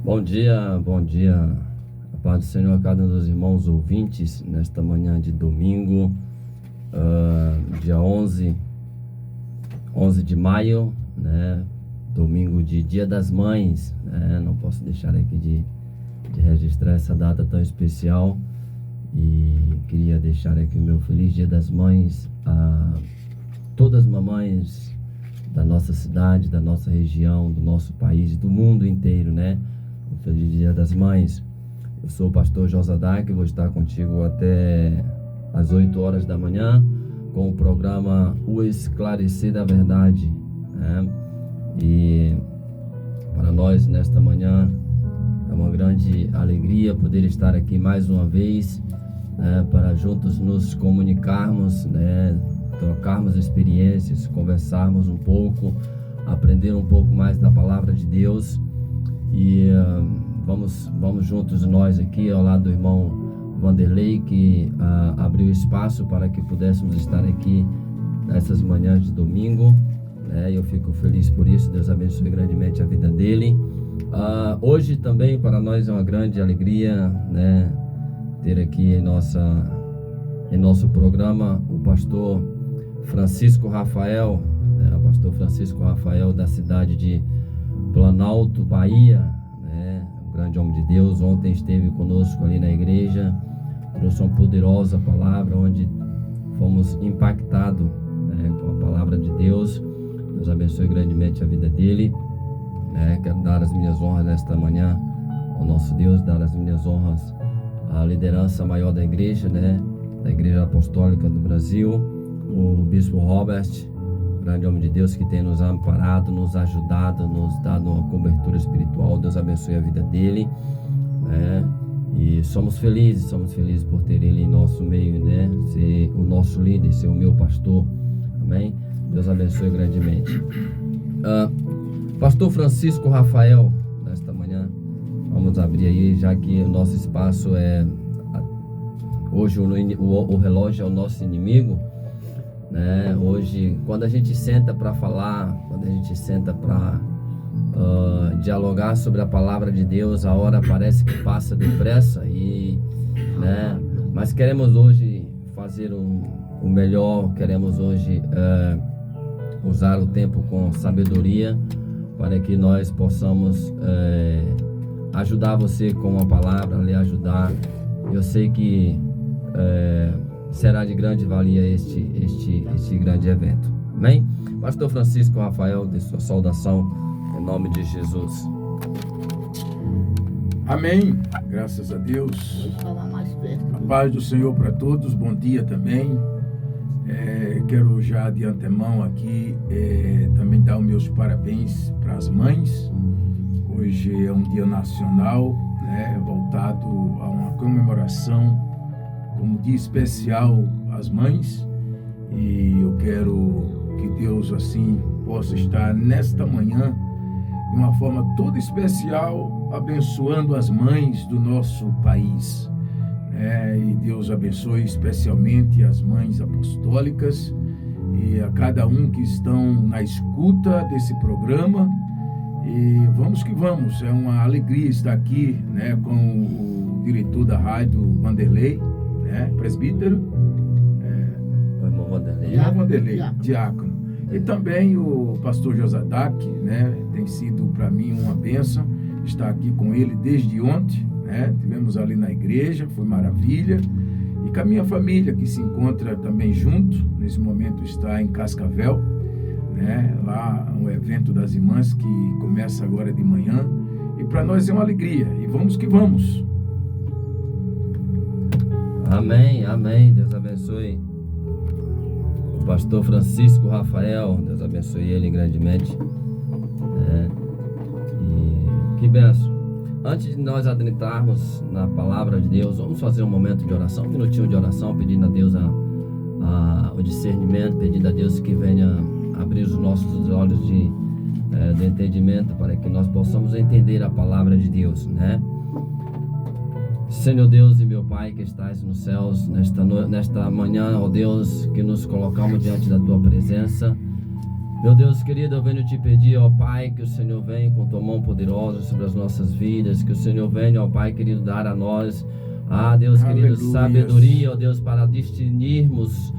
Bom dia, a paz do Senhor a cada um dos irmãos ouvintes nesta manhã de domingo, dia 11 de maio, né? Domingo de Dia das Mães, né? Não posso deixar aqui de registrar essa data tão especial e queria deixar aqui o meu feliz Dia das Mães a todas as mamães da nossa cidade, da nossa região, do nosso país, do mundo inteiro, né? Um feliz Dia das Mães. Eu sou o pastor Josadak, vou estar contigo até às 8 horas da manhã com o programa O Esclarecer da Verdade, né? E para nós nesta manhã é uma grande alegria poder estar aqui mais uma vez, né, para juntos nos comunicarmos, né, trocarmos experiências, conversarmos um pouco, aprender um pouco mais da palavra de Deus. E vamos juntos nós aqui ao lado do irmão Vanderlei, que abriu espaço para que pudéssemos estar aqui nessas manhãs de domingo, né? Eu fico feliz por isso. Deus abençoe grandemente a vida dele. Hoje também para nós é uma grande alegria, né, ter aqui em nosso programa o pastor Francisco Rafael, né, o pastor Francisco Rafael da cidade de Planalto, Bahia, né, um grande homem de Deus. Ontem esteve conosco ali na igreja, trouxe uma poderosa palavra onde fomos impactados, né, com a palavra de Deus. Deus abençoe grandemente a vida dele, né. Quero dar as minhas honras nesta manhã ao nosso Deus, dar as minhas honras à liderança maior da igreja, né, da Igreja Apostólica do Brasil, o Bispo Robert, grande homem de Deus que tem nos amparado, nos ajudado, nos dado uma cobertura espiritual. Deus abençoe a vida dele, né? E somos felizes por ter ele em nosso meio, né? Ser o nosso líder, ser o meu pastor, amém? Deus abençoe grandemente. Pastor Francisco Rafael, nesta manhã, vamos abrir aí, já que o nosso espaço hoje o relógio é o nosso inimigo, né? Hoje, quando a gente senta para falar, quando a gente senta para dialogar sobre a palavra de Deus, a hora parece que passa depressa, né? Mas queremos hoje fazer o melhor, queremos hoje usar o tempo com sabedoria para que nós possamos ajudar você com a palavra, lhe ajudar. Eu sei que será de grande valia este grande evento. Amém? Pastor Francisco Rafael, de sua saudação em nome de Jesus. Amém. Graças a Deus. A paz do Senhor para todos. Bom dia também. Quero já de antemão aqui também dar os meus parabéns para as mães. Hoje é um dia nacional, né, voltado a uma comemoração como dia especial às mães, e eu quero que Deus assim possa estar nesta manhã de uma forma toda especial abençoando as mães do nosso país, né? E Deus abençoe especialmente as mães apostólicas e a cada um que estão na escuta desse programa. E vamos que vamos, é uma alegria estar aqui, né, com o diretor da rádio, Vanderlei, né, presbítero, irmão Vanderlei, diácono, e também o pastor Josadak, né, tem sido para mim uma bênção estar aqui com ele desde ontem, né, tivemos ali na igreja, foi maravilha, e com a minha família que se encontra também junto, nesse momento está em Cascavel, né, lá um evento das irmãs que começa agora de manhã, e para nós é uma alegria, e vamos que vamos. Amém, amém. Deus abençoe o pastor Francisco Rafael, Deus abençoe ele grandemente, e que benção. Antes de nós adentrarmos na palavra de Deus, vamos fazer um momento de oração, um minutinho de oração, pedindo a Deus o discernimento, pedindo a Deus que venha abrir os nossos olhos de entendimento para que nós possamos entender a palavra de Deus, né? Senhor Deus e meu Pai que estás nos céus, nesta manhã, ó Deus, que nos colocamos diante da Tua presença, Meu Deus querido, eu venho te pedir, ó Pai, que o Senhor venha com tua mão poderosa sobre as nossas vidas, que o Senhor venha, ó Pai querido, dar a nós, Deus querido, sabedoria, ó Deus, para distinguirmos,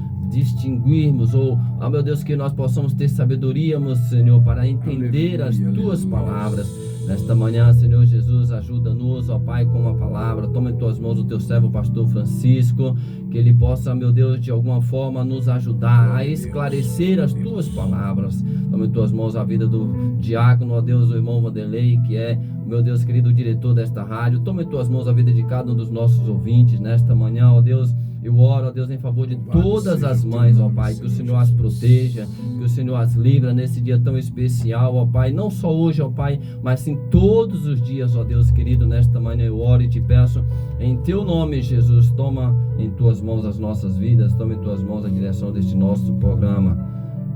ou, ó meu Deus, que nós possamos ter sabedoria, meu Senhor, para entender as tuas palavras. Nesta manhã, Senhor Jesus, ajuda-nos, ó Pai, com a palavra. Toma em tuas mãos o teu servo, pastor Francisco, que ele possa, meu Deus, de alguma forma nos ajudar a esclarecer as tuas palavras. Toma em tuas mãos a vida do diácono, ó Deus, o irmão Vanderlei, que é, meu Deus querido, o diretor desta rádio. Toma em tuas mãos a vida de cada um dos nossos ouvintes nesta manhã, ó Deus. Eu oro, ó Deus, em favor de todas as mães, ó Pai, que o Senhor as proteja, que o Senhor as livra nesse dia tão especial, ó Pai, não só hoje, ó Pai, mas sim todos os dias, ó Deus querido, nesta manhã eu oro e te peço, em teu nome, Jesus, toma em tuas mãos as nossas vidas, toma em tuas mãos a direção deste nosso programa,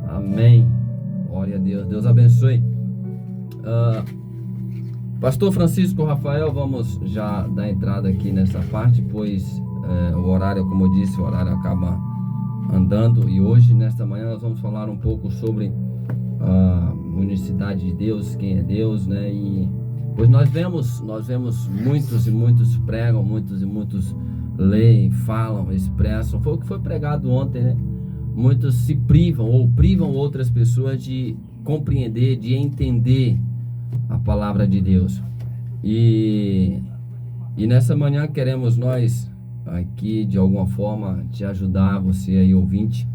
amém. Glória a Deus, Deus abençoe. Pastor Francisco Rafael, vamos já dar entrada aqui nessa parte, pois o horário, como eu disse, o horário acaba andando, e hoje, nesta manhã, nós vamos falar um pouco sobre a unicidade de Deus, quem é Deus, né? E pois nós vemos muitos e muitos pregam, muitos e muitos leem, falam, expressam. Foi o que foi pregado ontem, né? Muitos se privam ou privam outras pessoas de compreender, de entender a palavra de Deus. E nessa manhã queremos nós aqui de alguma forma te ajudar, você aí ouvinte,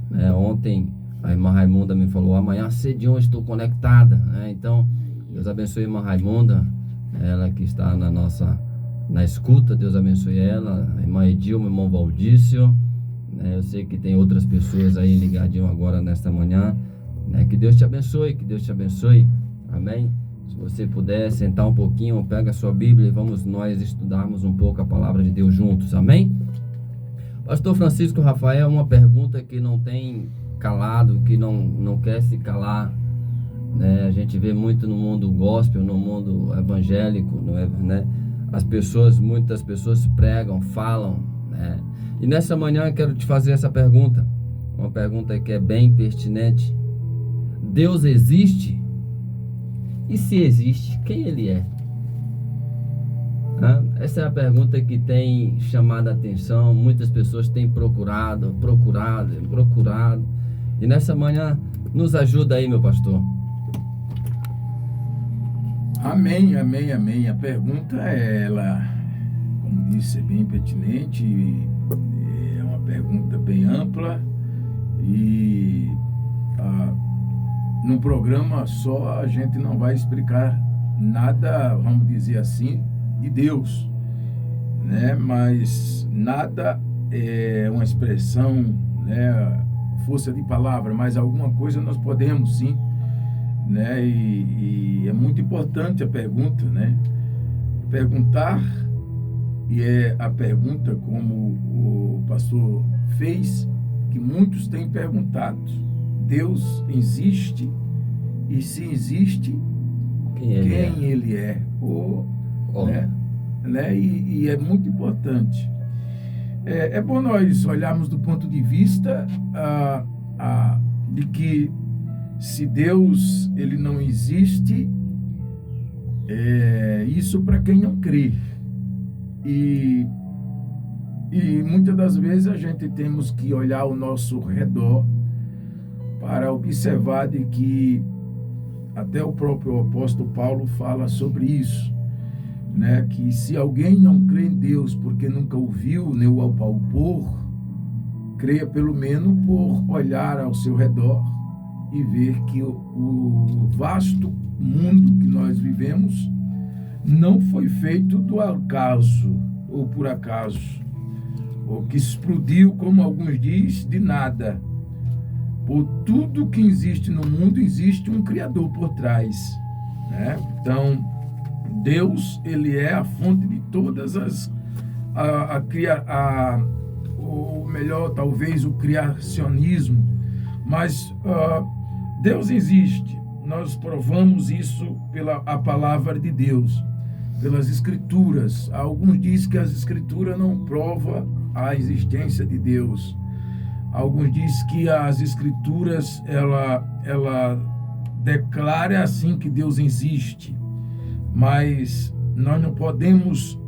né? Ontem a irmã Raimunda me falou, amanhã cedinho eu estou conectada, né? Então Deus abençoe a irmã Raimunda, ela que está na escuta, Deus abençoe ela, a irmã Edilma, o irmão Valdício, né? Eu sei que tem outras pessoas aí ligadinho agora nesta manhã, né? Que Deus te abençoe, amém. Se você puder sentar um pouquinho, pega a sua Bíblia e vamos nós estudarmos um pouco a palavra de Deus juntos, amém? Pastor Francisco Rafael, uma pergunta que não tem calado, que não quer se calar, né? A gente vê muito no mundo gospel, no mundo evangélico, né? Muitas pessoas pregam, falam, né? E nessa manhã eu quero te fazer essa pergunta, uma pergunta que é bem pertinente. Deus existe? E se existe, quem Ele é? Essa é a pergunta que tem chamado a atenção. Muitas pessoas têm procurado. E nessa manhã, nos ajuda aí, meu pastor. Amém. A pergunta ela, como disse, é bem pertinente. É uma pergunta bem ampla. E num programa só a gente não vai explicar nada, vamos dizer assim, de Deus, né? Mas nada é uma expressão, né? Força de palavra, mas alguma coisa nós podemos sim, né? E é muito importante a pergunta, né? Perguntar, e é a pergunta como o pastor fez, que muitos têm perguntado. Deus existe? E se existe, quem Ele é? Né? E é muito importante. É bom nós olharmos do ponto de vista de que se Deus ele não existe, isso para quem não crê. E muitas das vezes a gente temos que olhar ao nosso redor para observar de que até o próprio apóstolo Paulo fala sobre isso, né? Que se alguém não crê em Deus porque nunca o viu, nem o apalpou, creia pelo menos por olhar ao seu redor e ver que o vasto mundo que nós vivemos não foi feito do acaso ou por acaso, ou que explodiu, como alguns dizem, de nada. Por tudo que existe no mundo, existe um Criador por trás, né? Então, Deus, Ele é a fonte de todas ou melhor, talvez, o criacionismo. Mas Deus existe. Nós provamos isso pela a palavra de Deus, pelas Escrituras. Alguns dizem que as Escrituras não provam a existência de Deus. Alguns dizem que as Escrituras, ela declara assim que Deus existe, mas nós não podemos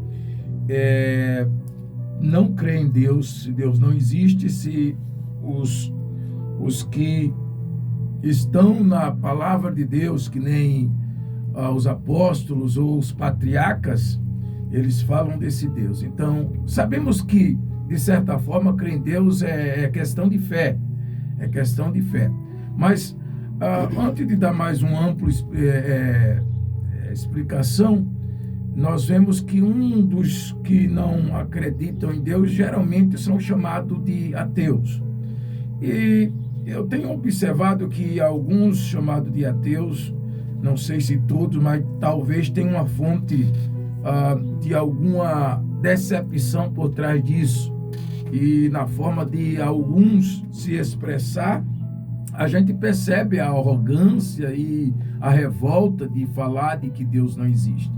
não crer em Deus se Deus não existe, se os que estão na palavra de Deus, que nem os apóstolos ou os patriarcas, eles falam desse Deus. Então, sabemos que, de certa forma, crer em Deus é questão de fé. É questão de fé. Mas, antes de dar mais um amplo explicação, nós vemos que um dos que não acreditam em Deus geralmente são chamados de ateus. E eu tenho observado que alguns chamados de ateus, não sei se todos, mas talvez tenham uma fonte de alguma decepção por trás disso. E na forma de alguns se expressar, a gente percebe a arrogância e a revolta de falar de que Deus não existe.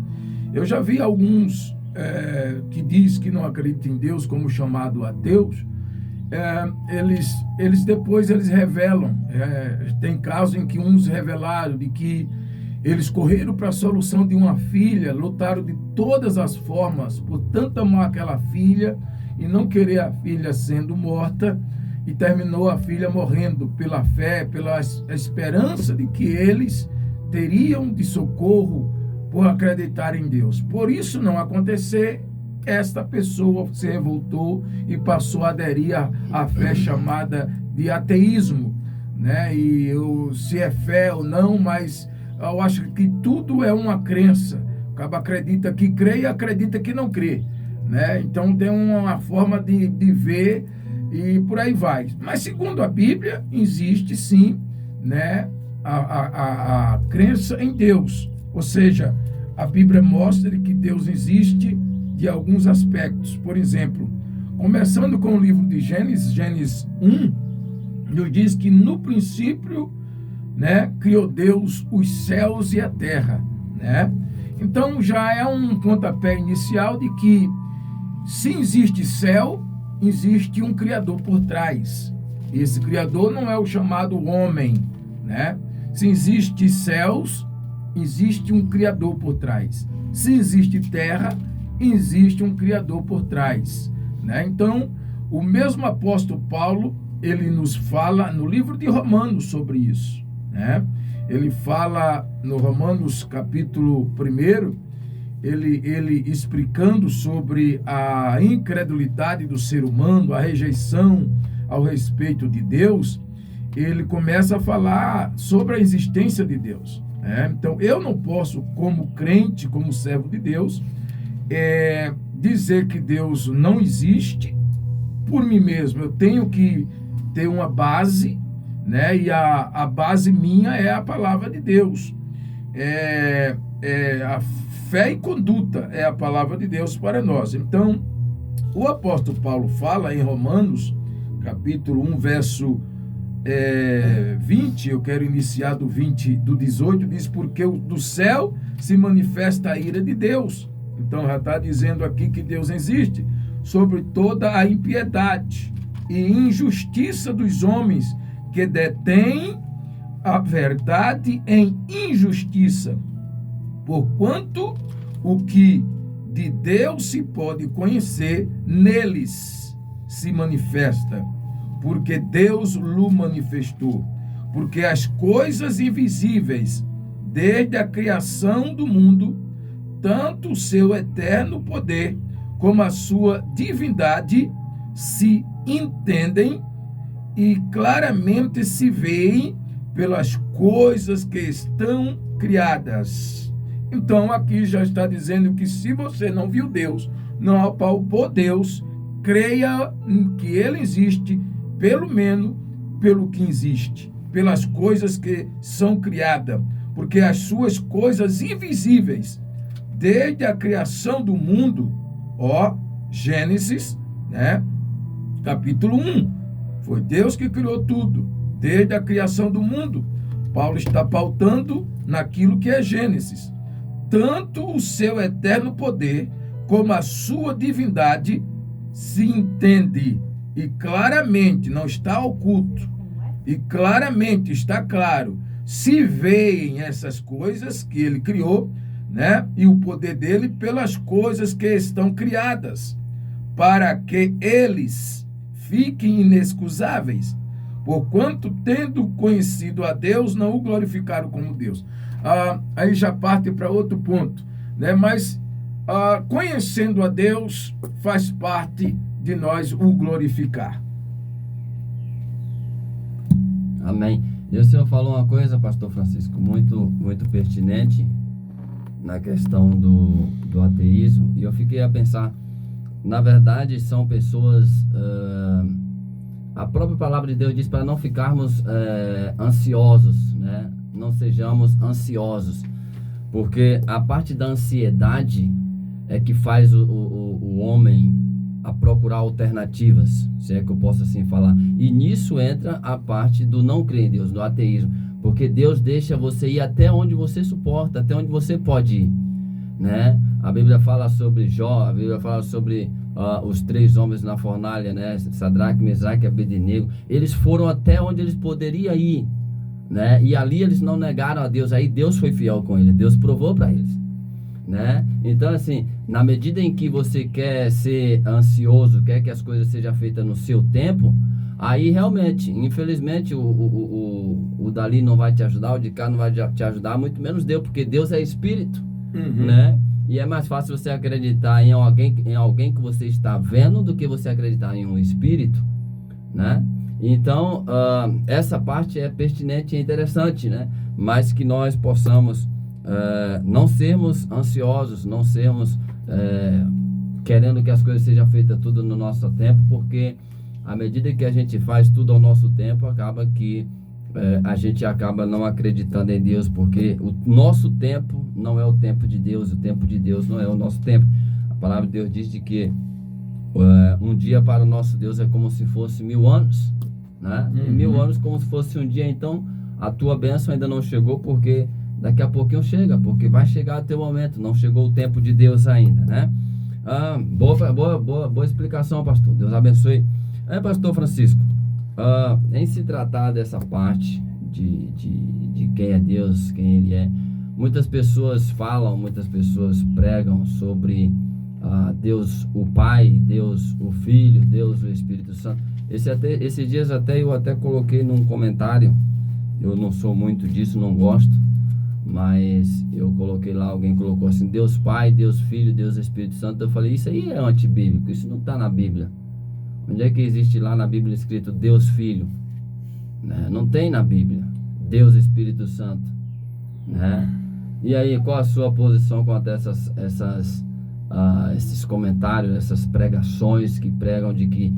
Eu já vi alguns que dizem que não acreditam em Deus como chamado ateus. Eles revelam. Tem casos em que uns revelaram de que eles correram para a solução de uma filha, lutaram de todas as formas por tanto amar aquela filha e não querer a filha sendo morta, e terminou a filha morrendo pela fé, pela esperança de que eles teriam de socorro por acreditar em Deus. Por isso não acontecer, esta pessoa se revoltou e passou a aderir à fé chamada de ateísmo, né? E se é fé ou não, mas eu acho que tudo é uma crença. Acaba acredita que crê e acredita que não crê, né? Então tem uma forma de ver e por aí vai. Mas segundo a Bíblia, existe sim, né, a crença em Deus. Ou seja, a Bíblia mostra que Deus existe de alguns aspectos. Por exemplo, começando com o livro de Gênesis 1, nos diz que no princípio, né, criou Deus os céus e a terra, né? Então já é um pontapé inicial de que se existe céu, existe um Criador por trás. Esse Criador não é o chamado homem, né? Se existe céus, existe um Criador por trás. Se existe terra, existe um Criador por trás, né? Então, o mesmo apóstolo Paulo, ele nos fala no livro de Romanos sobre isso, né? Ele fala no Romanos capítulo 1, ele explicando sobre a incredulidade do ser humano, a rejeição ao respeito de Deus, ele começa a falar sobre a existência de Deus, né? Então, eu não posso, como crente, como servo de Deus, dizer que Deus não existe por mim mesmo. Eu tenho que ter uma base, né? E a base minha é a palavra de Deus. A fé e conduta é a palavra de Deus para nós. Então, o apóstolo Paulo fala em Romanos, capítulo 1, verso 20, eu quero iniciar do 18, diz, porque do céu se manifesta a ira de Deus. Então, já está dizendo aqui que Deus existe, sobre toda a impiedade e injustiça dos homens que detêm a verdade em injustiça, porquanto o que de Deus se pode conhecer neles se manifesta, porque Deus lhe manifestou, porque as coisas invisíveis, desde a criação do mundo, tanto o seu eterno poder como a sua divindade se entendem e claramente se veem pelas coisas que estão criadas. Então aqui já está dizendo que se você não viu Deus, não apalpou Deus, creia que Ele existe, pelo menos pelo que existe, pelas coisas que são criadas, porque as suas coisas invisíveis, desde a criação do mundo, Gênesis, né, capítulo 1, foi Deus que criou tudo, desde a criação do mundo. Paulo está pautando naquilo que é Gênesis. Tanto o seu eterno poder como a sua divindade se entende e claramente, não está oculto, e claramente está claro, se veem essas coisas que ele criou, né? E o poder dele pelas coisas que estão criadas, para que eles fiquem inexcusáveis, porquanto, tendo conhecido a Deus, não o glorificaram como Deus. Aí já parte para outro ponto, né? Mas conhecendo a Deus, faz parte de nós o glorificar. Amém. E o senhor falou uma coisa, pastor Francisco, muito pertinente na questão do ateísmo, e eu fiquei a pensar, na verdade são pessoas, a própria palavra de Deus diz para não ficarmos ansiosos, né? Não sejamos ansiosos, porque a parte da ansiedade é que faz o homem a procurar alternativas, se é que eu posso assim falar, e nisso entra a parte do não crer em Deus, do ateísmo, porque Deus deixa você ir até onde você suporta, até onde você pode ir, né? A Bíblia fala sobre Jó, a Bíblia fala sobre os 3 homens na fornalha, né? Sadraque, Mesaque e Abednego. Eles foram até onde eles poderiam ir, né? E ali eles não negaram a Deus, aí Deus foi fiel com eles, Deus provou para eles, né? Então, assim, na medida em que você quer ser ansioso, quer que as coisas sejam feitas no seu tempo, aí realmente, infelizmente, o dali não vai te ajudar, o de cá não vai te ajudar, muito menos Deus, porque Deus é espírito, né? E é mais fácil você acreditar em alguém que você está vendo do que você acreditar em um espírito, né? Então, essa parte é pertinente e interessante, né? Mas que nós possamos não sermos ansiosos, não sermos querendo que as coisas sejam feitas tudo no nosso tempo, porque à medida que a gente faz tudo ao nosso tempo, acaba que a gente acaba não acreditando em Deus, porque o nosso tempo não é o tempo de Deus, o tempo de Deus não é o nosso tempo. A palavra de Deus diz de que um dia para o nosso Deus é como se fosse 1000 anos, né? E 1000 anos como se fosse um dia. Então a tua bênção ainda não chegou, porque daqui a pouquinho chega, porque vai chegar o teu momento, não chegou o tempo de Deus ainda, né? Boa explicação, pastor, Deus abençoe. Pastor Francisco, em se tratar dessa parte de quem é Deus, quem Ele é, muitas pessoas falam, muitas pessoas pregam sobre Deus o Pai, Deus o Filho, Deus o Espírito Santo. Esses dias eu até coloquei num comentário, eu não sou muito disso, não gosto, mas eu coloquei lá, alguém colocou assim, Deus Pai, Deus Filho, Deus Espírito Santo. Eu falei, isso aí é antibíblico, isso não está na Bíblia. Onde é que existe lá na Bíblia escrito Deus Filho? Né? Não tem na Bíblia Deus Espírito Santo, né? E aí, qual a sua posição quanto a esses comentários, essas pregações que pregam de que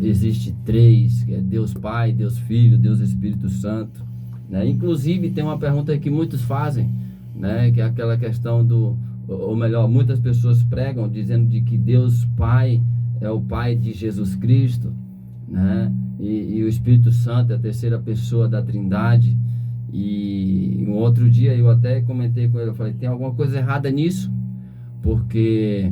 existe 3, que é Deus Pai, Deus Filho, Deus Espírito Santo, né? Inclusive tem uma pergunta que muitos fazem, né? Que é aquela questão ou melhor, muitas pessoas pregam dizendo de que Deus Pai é o Pai de Jesus Cristo, né? E o Espírito Santo é a terceira pessoa da Trindade. E um outro dia eu até comentei com ele, eu falei, tem alguma coisa errada nisso, porque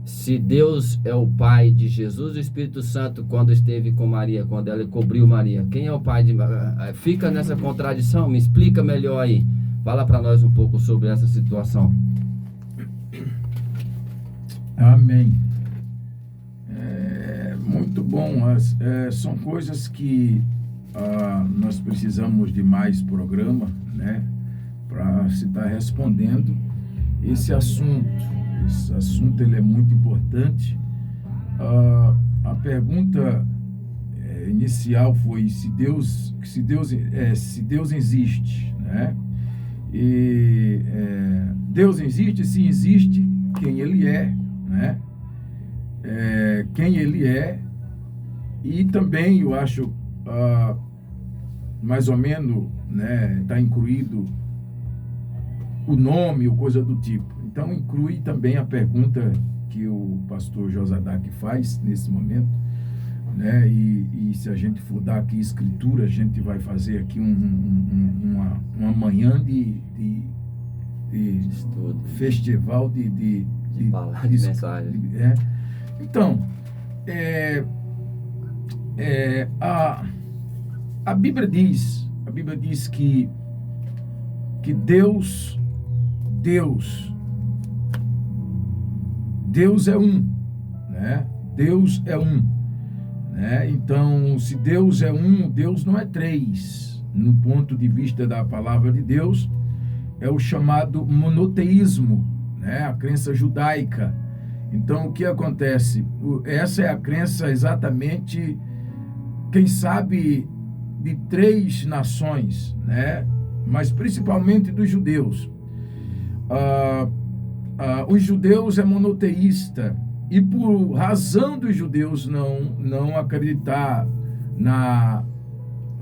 se Deus é o Pai de Jesus, o Espírito Santo, quando esteve com Maria, quando ela cobriu Maria, quem é o Pai de Maria? Fica nessa contradição, me explica melhor aí, fala para nós um pouco sobre essa situação. Amém. Muito bom, são coisas que nós precisamos de mais programa, né, para se estar respondendo esse assunto. Esse assunto ele é muito importante. A pergunta inicial foi se Deus existe, né? E Deus existe, se existe, quem Ele é, né? Quem Ele é, e também eu acho mais ou menos, né, está incluído o nome ou coisa do tipo. Então inclui também a pergunta que o pastor Josadak faz nesse momento, né? E se a gente for dar aqui escritura, a gente vai fazer aqui uma manhã de festival de mensagem. Então, A Bíblia diz que Deus é um, né? Deus é um, né? Então, se Deus é um, Deus não é três. No ponto de vista da palavra de Deus, é o chamado monoteísmo, né? A crença judaica. Então, o que acontece? Essa é a crença exatamente, quem sabe, de três nações, né? Mas principalmente dos judeus. Os judeus é monoteísta, e por razão dos judeus não acreditar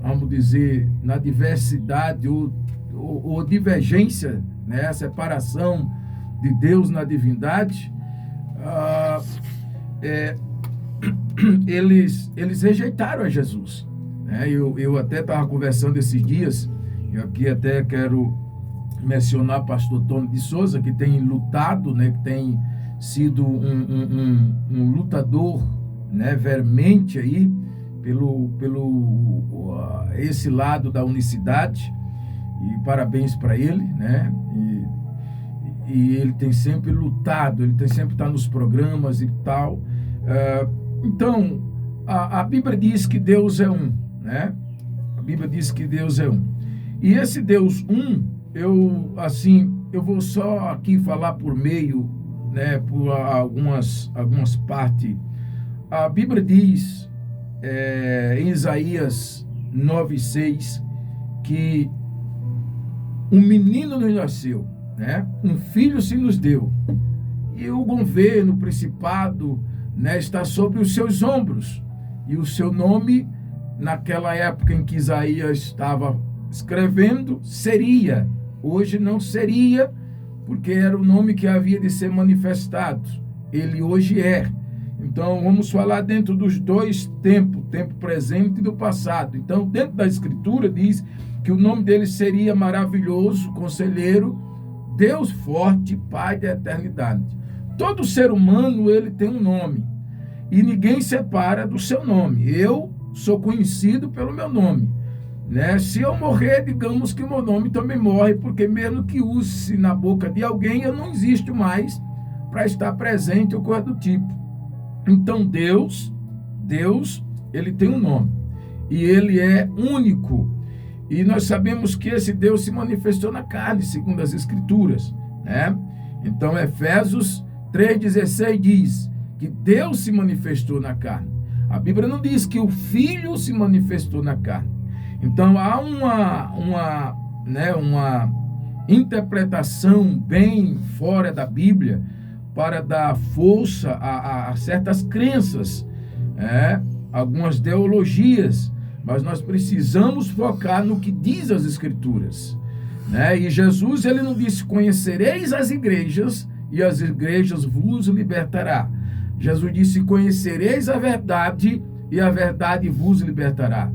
vamos dizer, na diversidade ou divergência, né? A separação de Deus na divindade, eles rejeitaram a Jesus, né? Eu até estava conversando esses dias, e aqui até quero mencionar pastor Tony de Souza, que tem lutado, né? Que tem sido um lutador, né? Veemente aí pelo esse lado da unicidade, e parabéns para ele, né? E ele tem sempre lutado, ele tem sempre estado nos programas e tal. Então, a Bíblia diz que Deus é um, né? A Bíblia diz que Deus é um. E esse Deus um, eu vou só aqui falar por meio, né, por algumas partes. A Bíblia diz, em Isaías 9:6, que um menino nos nasceu, né? Um filho se nos deu, e o governo, o principado, né, está sobre os seus ombros, e o seu nome, naquela época em que Isaías estava escrevendo, seria, hoje não seria, porque era o nome que havia de ser manifestado, ele hoje é. Então vamos falar dentro dos dois tempos, tempo presente e do passado. Então, dentro da Escritura diz que o nome dele seria Maravilhoso, Conselheiro, Deus Forte, Pai da Eternidade. Todo ser humano, ele tem um nome, e ninguém separa do seu nome. Eu sou conhecido pelo meu nome, né? Se eu morrer, digamos que o meu nome também morre, porque mesmo que use-se na boca de alguém, eu não existo mais para estar presente ou coisa do tipo. Então Deus, ele tem um nome, e ele é único, e nós sabemos que esse Deus se manifestou na carne, segundo as Escrituras, né? Então Efésios 3,16 diz que Deus se manifestou na carne. A Bíblia não diz que o Filho se manifestou na carne. Então há uma interpretação bem fora da Bíblia para dar força a certas crenças, algumas teologias, mas nós precisamos focar no que diz as Escrituras, né? E Jesus, ele não disse: conhecereis as igrejas e as igrejas vos libertará. Jesus disse: conhecereis a verdade e a verdade vos libertará.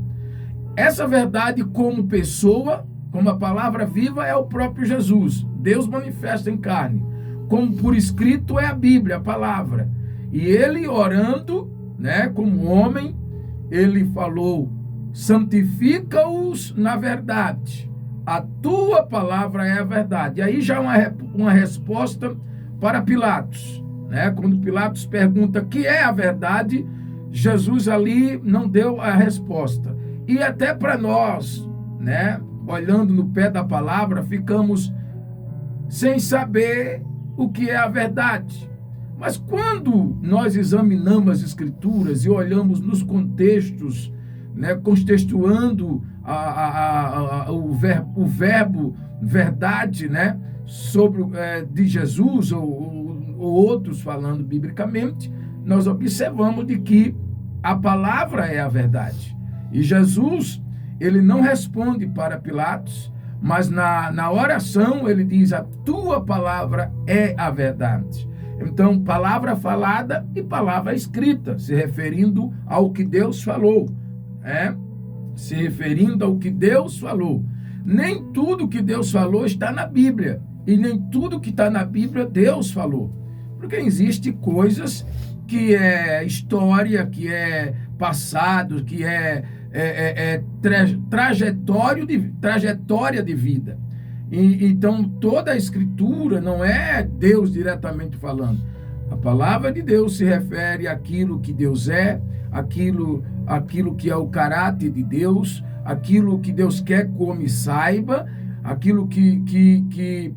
Essa verdade, como pessoa, como a palavra viva, é o próprio Jesus, Deus manifesta em carne. Como por escrito é a Bíblia, a palavra. E ele orando, né, como homem, ele falou: santifica-os na verdade, a tua palavra é a verdade. E aí já uma resposta para Pilatos, né? Quando Pilatos pergunta o que é a verdade, Jesus ali não deu a resposta. E até para nós, né, olhando no pé da palavra, ficamos sem saber o que é a verdade. Mas quando nós examinamos as Escrituras e olhamos nos contextos, né, contextuando o verbo verdade, né, sobre de Jesus ou outros falando biblicamente, nós observamos de que a palavra é a verdade. E Jesus, ele não responde para Pilatos, mas na oração ele diz: a tua palavra é a verdade. Então, palavra falada e palavra escrita, se referindo ao que Deus falou, se referindo ao que Deus falou. Nem tudo que Deus falou está na Bíblia, e nem tudo que está na Bíblia Deus falou, porque existem coisas que é história, que é passado, que é trajetória de vida. Então, toda a Escritura não é Deus diretamente falando. A palavra de Deus se refere àquilo que Deus é, aquilo que é o caráter de Deus, aquilo que Deus quer que o homem saiba, aquilo que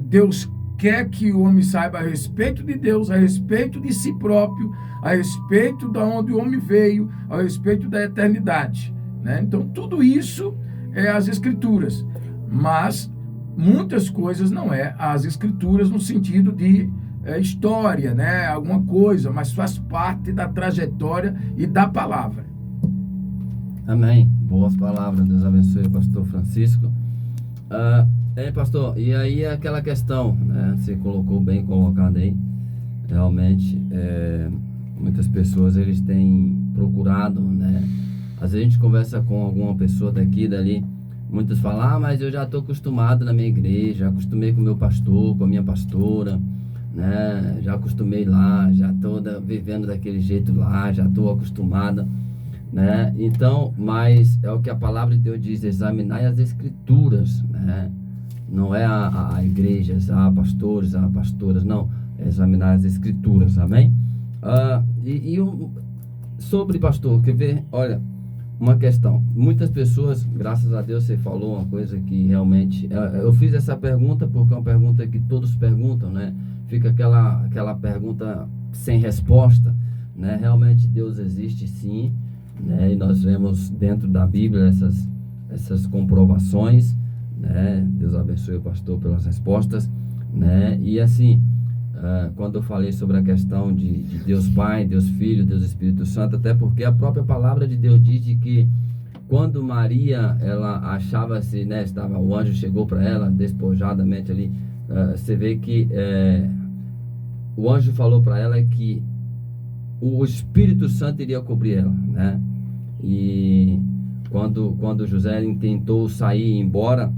Deus quer que o homem saiba a respeito de Deus, a respeito de si próprio, a respeito de onde o homem veio, a respeito da eternidade, né? Então, tudo isso é as Escrituras, mas muitas coisas não é as Escrituras no sentido de história, né? Alguma coisa, mas faz parte da trajetória e da palavra. Amém. Boas palavras. Deus abençoe o pastor Francisco. Pastor, e aí aquela questão, né? Você colocou bem colocado aí. Realmente, muitas pessoas, eles têm procurado, né? Às vezes a gente conversa com alguma pessoa daqui e dali, muitos falam, mas eu já estou acostumado na minha igreja, acostumei com o meu pastor, com a minha pastora, né? Já acostumei lá, já estou vivendo daquele jeito lá, já estou acostumada, né? Então, mas é o que a palavra de Deus diz, examinar as Escrituras, né? Não é a igrejas, a pastores, a pastoras, não, é examinar as Escrituras, amém? Sobre pastor, quer ver? Olha, uma questão, muitas pessoas, graças a Deus você falou uma coisa que realmente, eu fiz essa pergunta porque é uma pergunta que todos perguntam, né? Fica aquela pergunta sem resposta, né? Realmente Deus existe sim, né? E nós vemos dentro da Bíblia essas comprovações, né? Deus abençoe o pastor pelas respostas, né? E assim, quando eu falei sobre a questão de Deus Pai, Deus Filho, Deus Espírito Santo, até porque a própria palavra de Deus diz de que quando Maria, ela achava-se, né, o anjo chegou para ela despojadamente ali, você vê que o anjo falou para ela que o Espírito Santo iria cobrir ela, né? E quando José tentou sair e ir embora,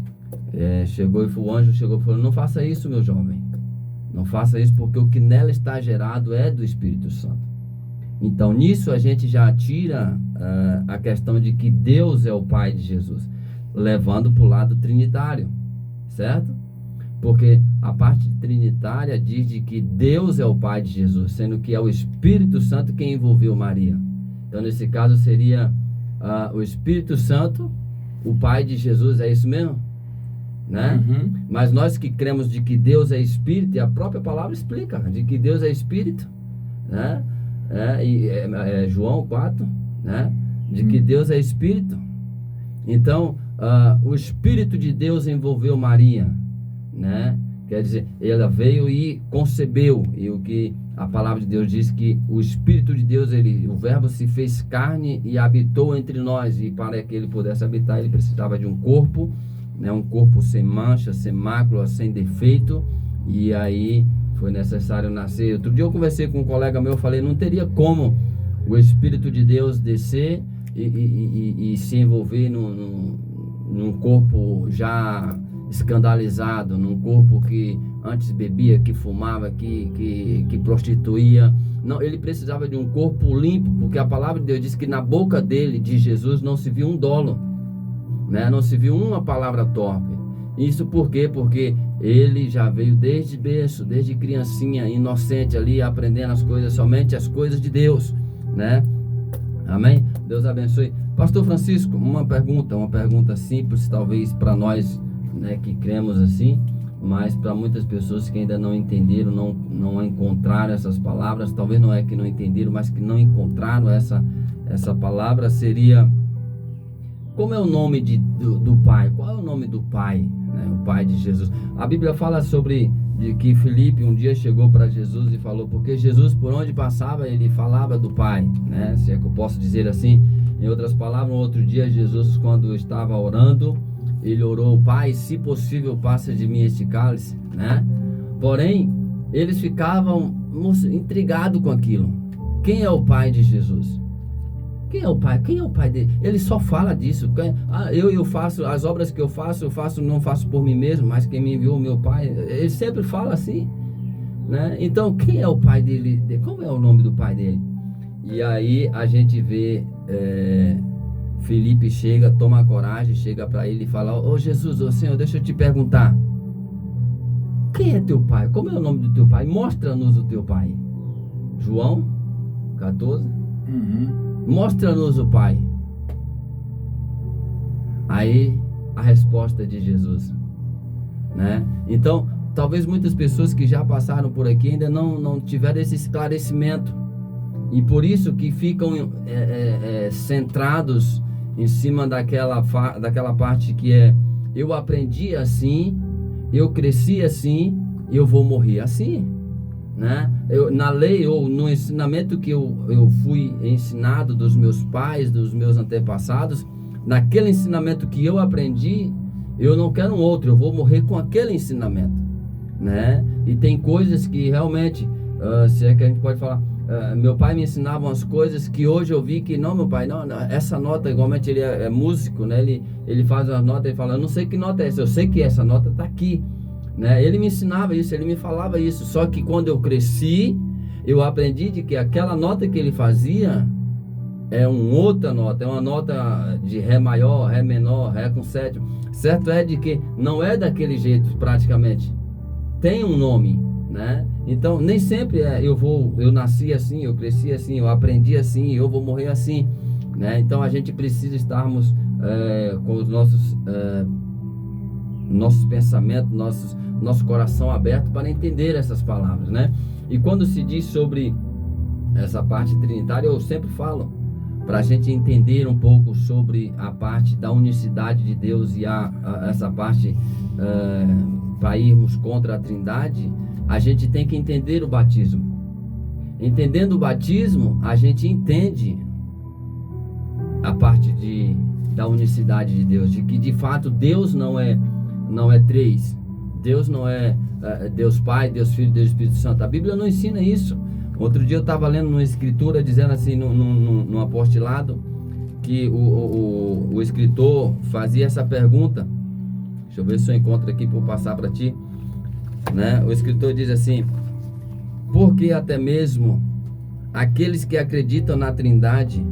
o anjo chegou e falou, não faça isso, meu jovem, não faça isso, porque o que nela está gerado é do Espírito Santo. Então nisso a gente já tira a questão de que Deus é o Pai de Jesus, levando para o lado trinitário, certo? Porque a parte trinitária diz de que Deus é o Pai de Jesus, sendo que é o Espírito Santo quem envolveu Maria. Então nesse caso seria o Espírito Santo, o Pai de Jesus, é isso mesmo? Né? Uhum. Mas nós que cremos de que Deus é Espírito, e a própria palavra explica, de que Deus é Espírito, né? João 4, né? De que Deus é Espírito. Então, o Espírito de Deus envolveu Maria, né? Quer dizer, ela veio e concebeu, e o que a palavra de Deus diz que o Espírito de Deus, o verbo se fez carne e habitou entre nós, e para que ele pudesse habitar, ele precisava de um corpo, né? Um corpo sem mancha, sem mácula, sem defeito, e aí foi necessário nascer. Outro dia eu conversei com um colega meu, eu falei, não teria como o Espírito de Deus descer e se envolver num corpo já escandalizado, num corpo que antes bebia, que fumava, que prostituía. Não, ele precisava de um corpo limpo, porque a palavra de Deus diz que na boca dele, de Jesus, não se viu um dolo, né? Não se viu uma palavra torpe. Isso por quê? Porque ele já veio desde berço, desde criancinha, inocente ali, aprendendo somente as coisas de Deus, né? Amém? Deus abençoe. Pastor Francisco, uma pergunta simples, talvez para nós, né, que cremos assim, mas para muitas pessoas que ainda não entenderam, não encontraram essas palavras, talvez não é que não entenderam, mas que não encontraram essa palavra, seria: como é o nome do Pai? Qual é o nome do Pai, né? O Pai de Jesus. A Bíblia fala de que Filipe um dia chegou para Jesus e falou, porque Jesus, por onde passava, ele falava do Pai, né? Se é que eu posso dizer assim. Em outras palavras, um outro dia, Jesus, quando estava orando, ele orou: Pai, se possível, passa de mim este cálice, né? Porém, eles ficavam intrigados com aquilo. Quem é o Pai de Jesus? Quem é o Pai? Quem é o Pai dele? Ele só fala disso. Eu faço, as obras que eu faço, não faço por mim mesmo, mas quem me enviou, meu Pai. Ele sempre fala assim, né? Então, quem é o Pai dele? Como é o nome do Pai dele? E aí a gente vê Felipe chega, toma coragem, chega para ele e fala: ô Jesus, ô Senhor, deixa eu te perguntar, quem é teu pai? Como é o nome do teu pai? Mostra-nos o teu pai. João 14. Mostra-nos o pai. Aí a resposta de Jesus, né? Então, talvez muitas pessoas que já passaram por aqui ainda não tiveram esse esclarecimento, e por isso que ficam centrados em cima daquela parte que é: eu aprendi assim, eu cresci assim, eu vou morrer assim, né? Na lei ou no ensinamento que eu fui ensinado dos meus pais, dos meus antepassados, naquele ensinamento que eu aprendi, eu não quero um outro, eu vou morrer com aquele ensinamento, né? E tem coisas que realmente, se é que a gente pode falar, meu pai me ensinava umas coisas que hoje eu vi que não, meu pai, não, essa nota, igualmente ele é músico, né? Ele faz uma nota e fala: eu não sei que nota é essa, eu sei que essa nota está aqui, né? Ele me ensinava isso, ele me falava isso, só que quando eu cresci, eu aprendi de que aquela nota que ele fazia é uma outra nota, é uma nota de Ré maior, Ré menor, Ré com sétimo. Certo é de que não é daquele jeito praticamente, tem um nome, né? Então nem sempre eu nasci assim, eu cresci assim, eu aprendi assim, eu vou morrer assim, né? Então a gente precisa estarmos com os nossos pensamentos, nosso coração aberto para entender essas palavras, né? E quando se diz sobre essa parte trinitária, eu sempre falo, para a gente entender um pouco sobre a parte da unicidade de Deus e essa parte para irmos contra a Trindade, a gente tem que entender o batismo. Entendendo o batismo, a gente entende a parte da unicidade de Deus, de que de fato Deus não é três. Deus não é Deus Pai, Deus Filho, Deus Espírito Santo. A Bíblia não ensina isso. Outro dia eu estava lendo numa escritura dizendo assim, num apostilado, que o escritor fazia essa pergunta. Deixa eu ver se eu encontro aqui para eu passar para ti, né? O escritor diz assim: porque até mesmo aqueles que acreditam na Trindade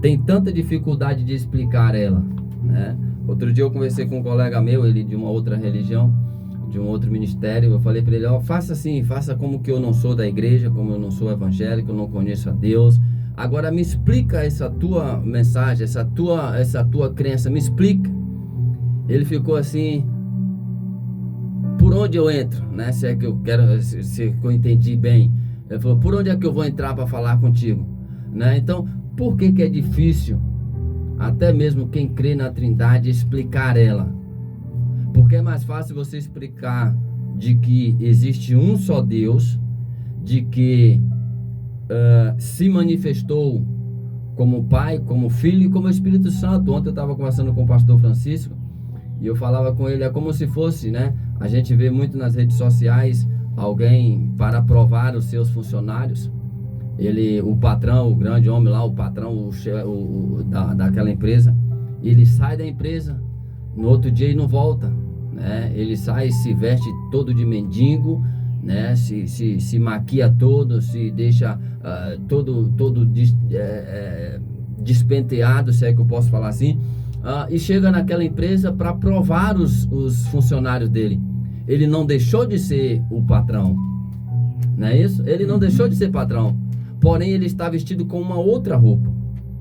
têm tanta dificuldade de explicar ela, né? Outro dia eu conversei com um colega meu, ele de uma outra religião, de um outro ministério. Eu falei para ele: faça assim, faça como que eu não sou da igreja, como eu não sou evangélico, eu não conheço a Deus. Agora me explica essa tua mensagem, essa tua crença, me explica. Ele ficou assim: por onde eu entro, né? Se é que eu quero, se eu entendi bem. Ele falou: por onde é que eu vou entrar para falar contigo, né? Então, por que é difícil até mesmo quem crê na Trindade explicar ela? Porque é mais fácil você explicar de que existe um só Deus, de que se manifestou como Pai, como Filho e como Espírito Santo. Ontem eu estava conversando com o pastor Francisco e eu falava com ele, é como se fosse, né? A gente vê muito nas redes sociais alguém para provar os seus funcionários. O patrão, o grande homem lá, o patrão daquela empresa, ele sai da empresa, no outro dia ele não volta, né? Ele sai, se veste todo de mendigo, né? Se maquia todo, se deixa todo despenteado, se é que eu posso falar assim, e chega naquela empresa para provar os funcionários dele. Ele não deixou de ser o patrão, não é isso? Ele não deixou de ser patrão, porém ele está vestido com uma outra roupa,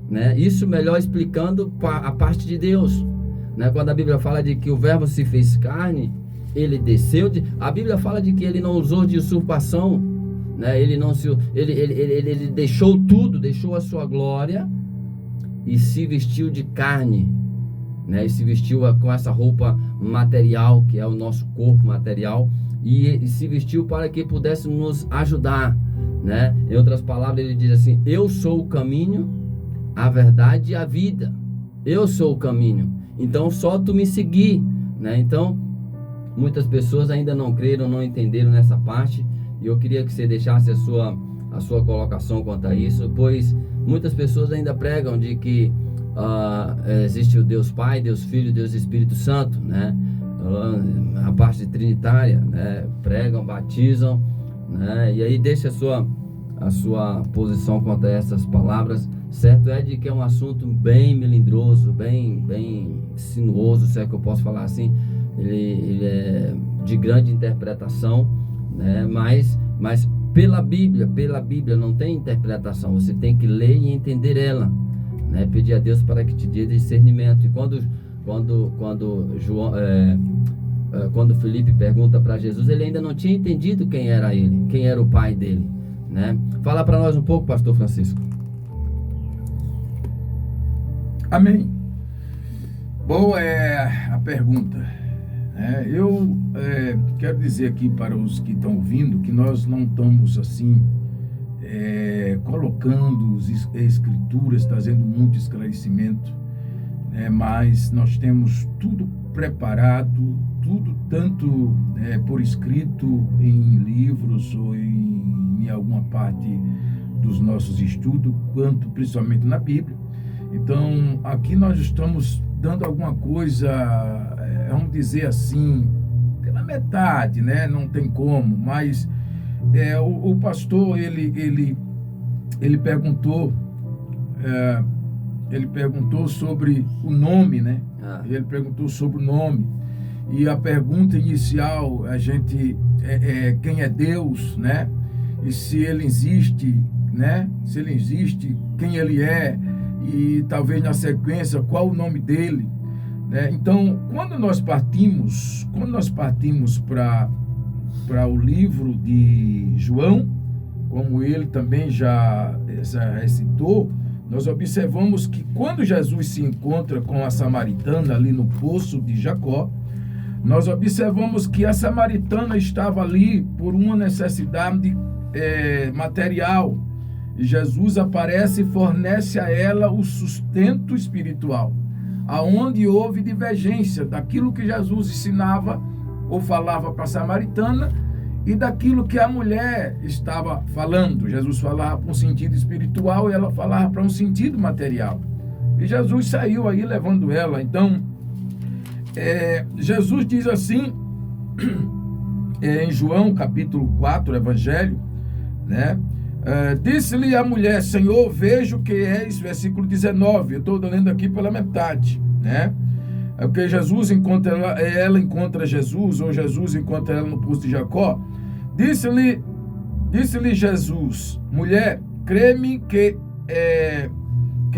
né? Isso melhor explicando a parte de Deus, né? Quando a Bíblia fala de que o verbo se fez carne, ele desceu a Bíblia fala de que ele não usou de usurpação, né? Ele deixou tudo, deixou a sua glória e se vestiu de carne, né? E se vestiu com essa roupa material, que é o nosso corpo material, e se vestiu para que pudesse nos ajudar, né? Em outras palavras, ele diz assim: eu sou o caminho, a verdade e a vida. Eu sou o caminho, então só tu me seguir, né? Então muitas pessoas ainda não creram, não entenderam nessa parte, e eu queria que você deixasse a sua colocação quanto a isso, pois muitas pessoas ainda pregam de que existe o Deus Pai, Deus Filho, Deus Espírito Santo, né? A parte trinitária, né? Pregam, batizam, né? E aí deixa a sua posição quanto a essas palavras. Certo é de que é um assunto bem melindroso, bem sinuoso, se é que eu posso falar assim. Ele é de grande interpretação, né? Mas pela Bíblia não tem interpretação. Você tem que ler e entender ela, né? Pedir a Deus para que te dê discernimento. E quando Felipe pergunta para Jesus, ele ainda não tinha entendido quem era ele, quem era o pai dele, né? Fala para nós um pouco, pastor Francisco. Amém. Boa é a pergunta. Eu quero dizer aqui para os que estão ouvindo que nós não estamos assim colocando as escrituras, trazendo muito esclarecimento, mas nós temos tudo preparado, tudo tanto por escrito em livros ou em alguma parte dos nossos estudos, quanto principalmente na Bíblia. Então, aqui nós estamos dando alguma coisa, vamos dizer assim, pela metade, né? Não tem como, mas o pastor, ele perguntou sobre o nome, né? Ele perguntou sobre o nome. E a pergunta inicial, a gente, quem é Deus, né? E se ele existe, né? Se ele existe, quem ele é? E talvez na sequência, qual o nome dele, né? Então, quando nós partimos para o livro de João, como ele também já recitou, nós observamos que quando Jesus se encontra com a samaritana ali no poço de Jacó, nós observamos que a samaritana estava ali por uma necessidade material. E Jesus aparece e fornece a ela o sustento espiritual, aonde houve divergência daquilo que Jesus ensinava ou falava para a samaritana e daquilo que a mulher estava falando. Jesus falava para um sentido espiritual e ela falava para um sentido material. E Jesus saiu aí levando ela. Então, Jesus diz assim, em João capítulo 4, Evangelho, né? Disse-lhe a mulher: Senhor, vejo que és, versículo 19, eu estou lendo aqui pela metade, né? É porque Jesus encontra ela encontra Jesus, ou Jesus encontra ela no poço de Jacó. Disse-lhe Jesus: mulher, crê-me que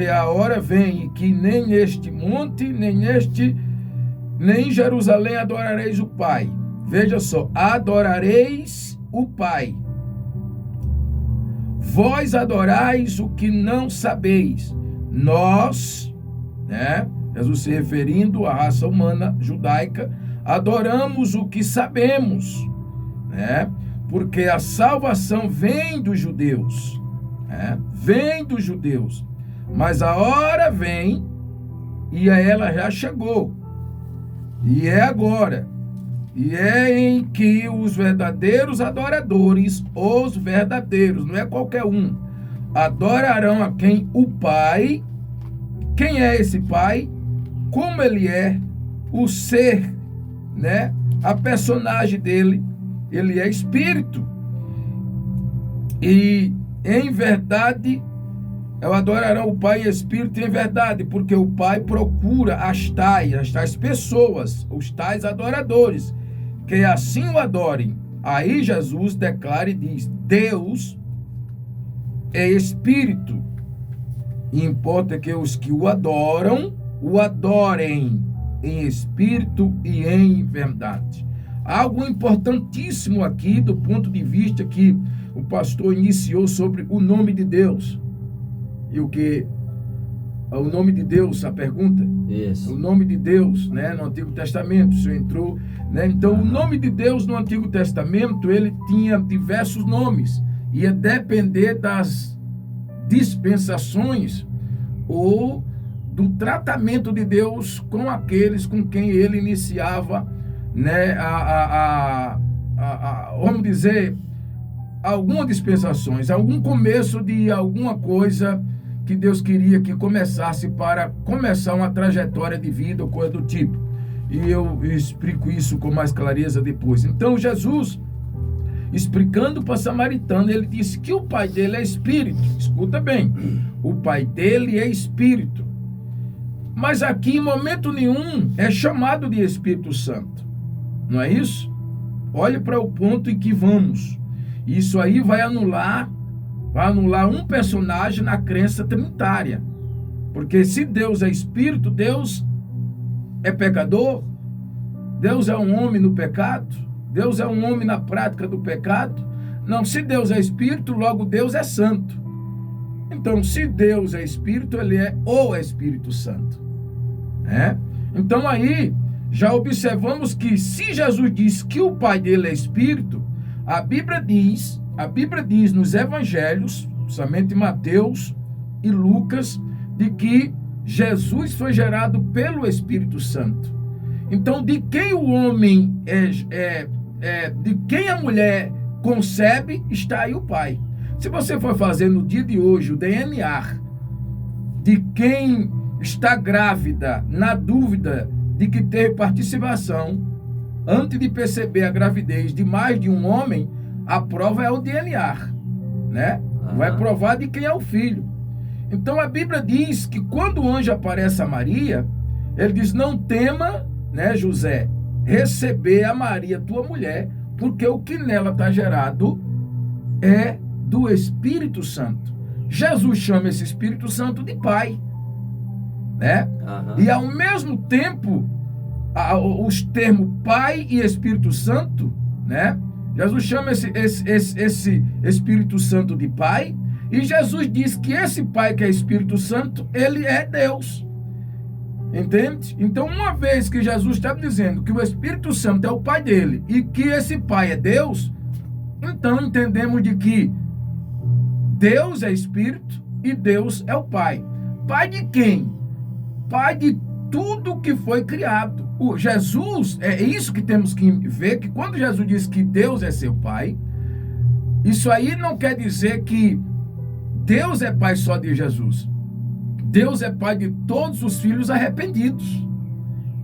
a hora vem, e que nem este monte, nem em Jerusalém adorareis o Pai. Veja só, adorareis o Pai. Vós adorais o que não sabeis. Nós, né? Jesus se referindo à raça humana judaica, adoramos o que sabemos, né? Porque a salvação vem dos judeus, né? Vem dos judeus. Mas a hora vem, e ela já chegou, e é agora. E é em que os verdadeiros adoradores, os verdadeiros, não é qualquer um, adorarão a quem? O Pai. Quem é esse Pai? Como ele é? O ser, né? A personagem dele, ele é espírito. E em verdade, adorarão o Pai em espírito e em verdade, porque o Pai procura as tais pessoas, os tais adoradores, que assim o adorem. Aí Jesus declara e diz: Deus é espírito, e importa que os que o adoram, o adorem em espírito e em verdade. Algo importantíssimo aqui do ponto de vista que o pastor iniciou sobre o nome de Deus. E o que? O nome de Deus, a pergunta? Isso. O nome de Deus, né, no Antigo Testamento, o senhor entrou, né? Então, o nome de Deus no Antigo Testamento, ele tinha diversos nomes. Ia depender das dispensações ou do tratamento de Deus com aqueles com quem ele iniciava, né, vamos dizer, algumas dispensações, algum começo de alguma coisa que Deus queria que começasse para começar uma trajetória de vida ou coisa do tipo. E eu explico isso com mais clareza depois. Então, Jesus, explicando para a samaritana, ele disse que o pai dele é espírito. Escuta bem, o pai dele é espírito. Mas aqui, em momento nenhum, é chamado de Espírito Santo. Não é isso? Olhe para o ponto em que vamos. Isso aí vai anular um personagem na crença trinitária. Porque se Deus é espírito, Deus é pecador, Deus é um homem no pecado, Deus é um homem na prática do pecado. Não, se Deus é espírito, logo Deus é santo. Então, se Deus é espírito, ele é o Espírito Santo. Então aí, já observamos que se Jesus diz que o pai dele é espírito, a Bíblia diz nos evangelhos, somente Mateus e Lucas, de que Jesus foi gerado pelo Espírito Santo. Então, de quem o homem de quem a mulher concebe, está aí o pai. Se você for fazer no dia de hoje o DNA de quem está grávida, na dúvida de que teve participação, antes de perceber a gravidez de mais de um homem, a prova é o DNA, né? Vai provar de quem é o filho. Então a Bíblia diz que quando o anjo aparece a Maria, ele diz: não tema, né, José, receber a Maria, tua mulher, porque o que nela está gerado é do Espírito Santo. Jesus chama esse Espírito Santo de Pai, né? E ao mesmo tempo, os termos Pai e Espírito Santo, né? Jesus chama esse Espírito Santo de Pai, e Jesus diz que esse Pai que é Espírito Santo, ele é Deus. Entende? Então, uma vez que Jesus está dizendo que o Espírito Santo é o Pai dele e que esse Pai é Deus, então entendemos de que Deus é Espírito e Deus é o Pai. Pai de quem? Pai de tudo que foi criado. O Jesus, é isso que temos que ver, que quando Jesus diz que Deus é seu Pai, isso aí não quer dizer que Deus é Pai só de Jesus. Deus é Pai de todos os filhos arrependidos.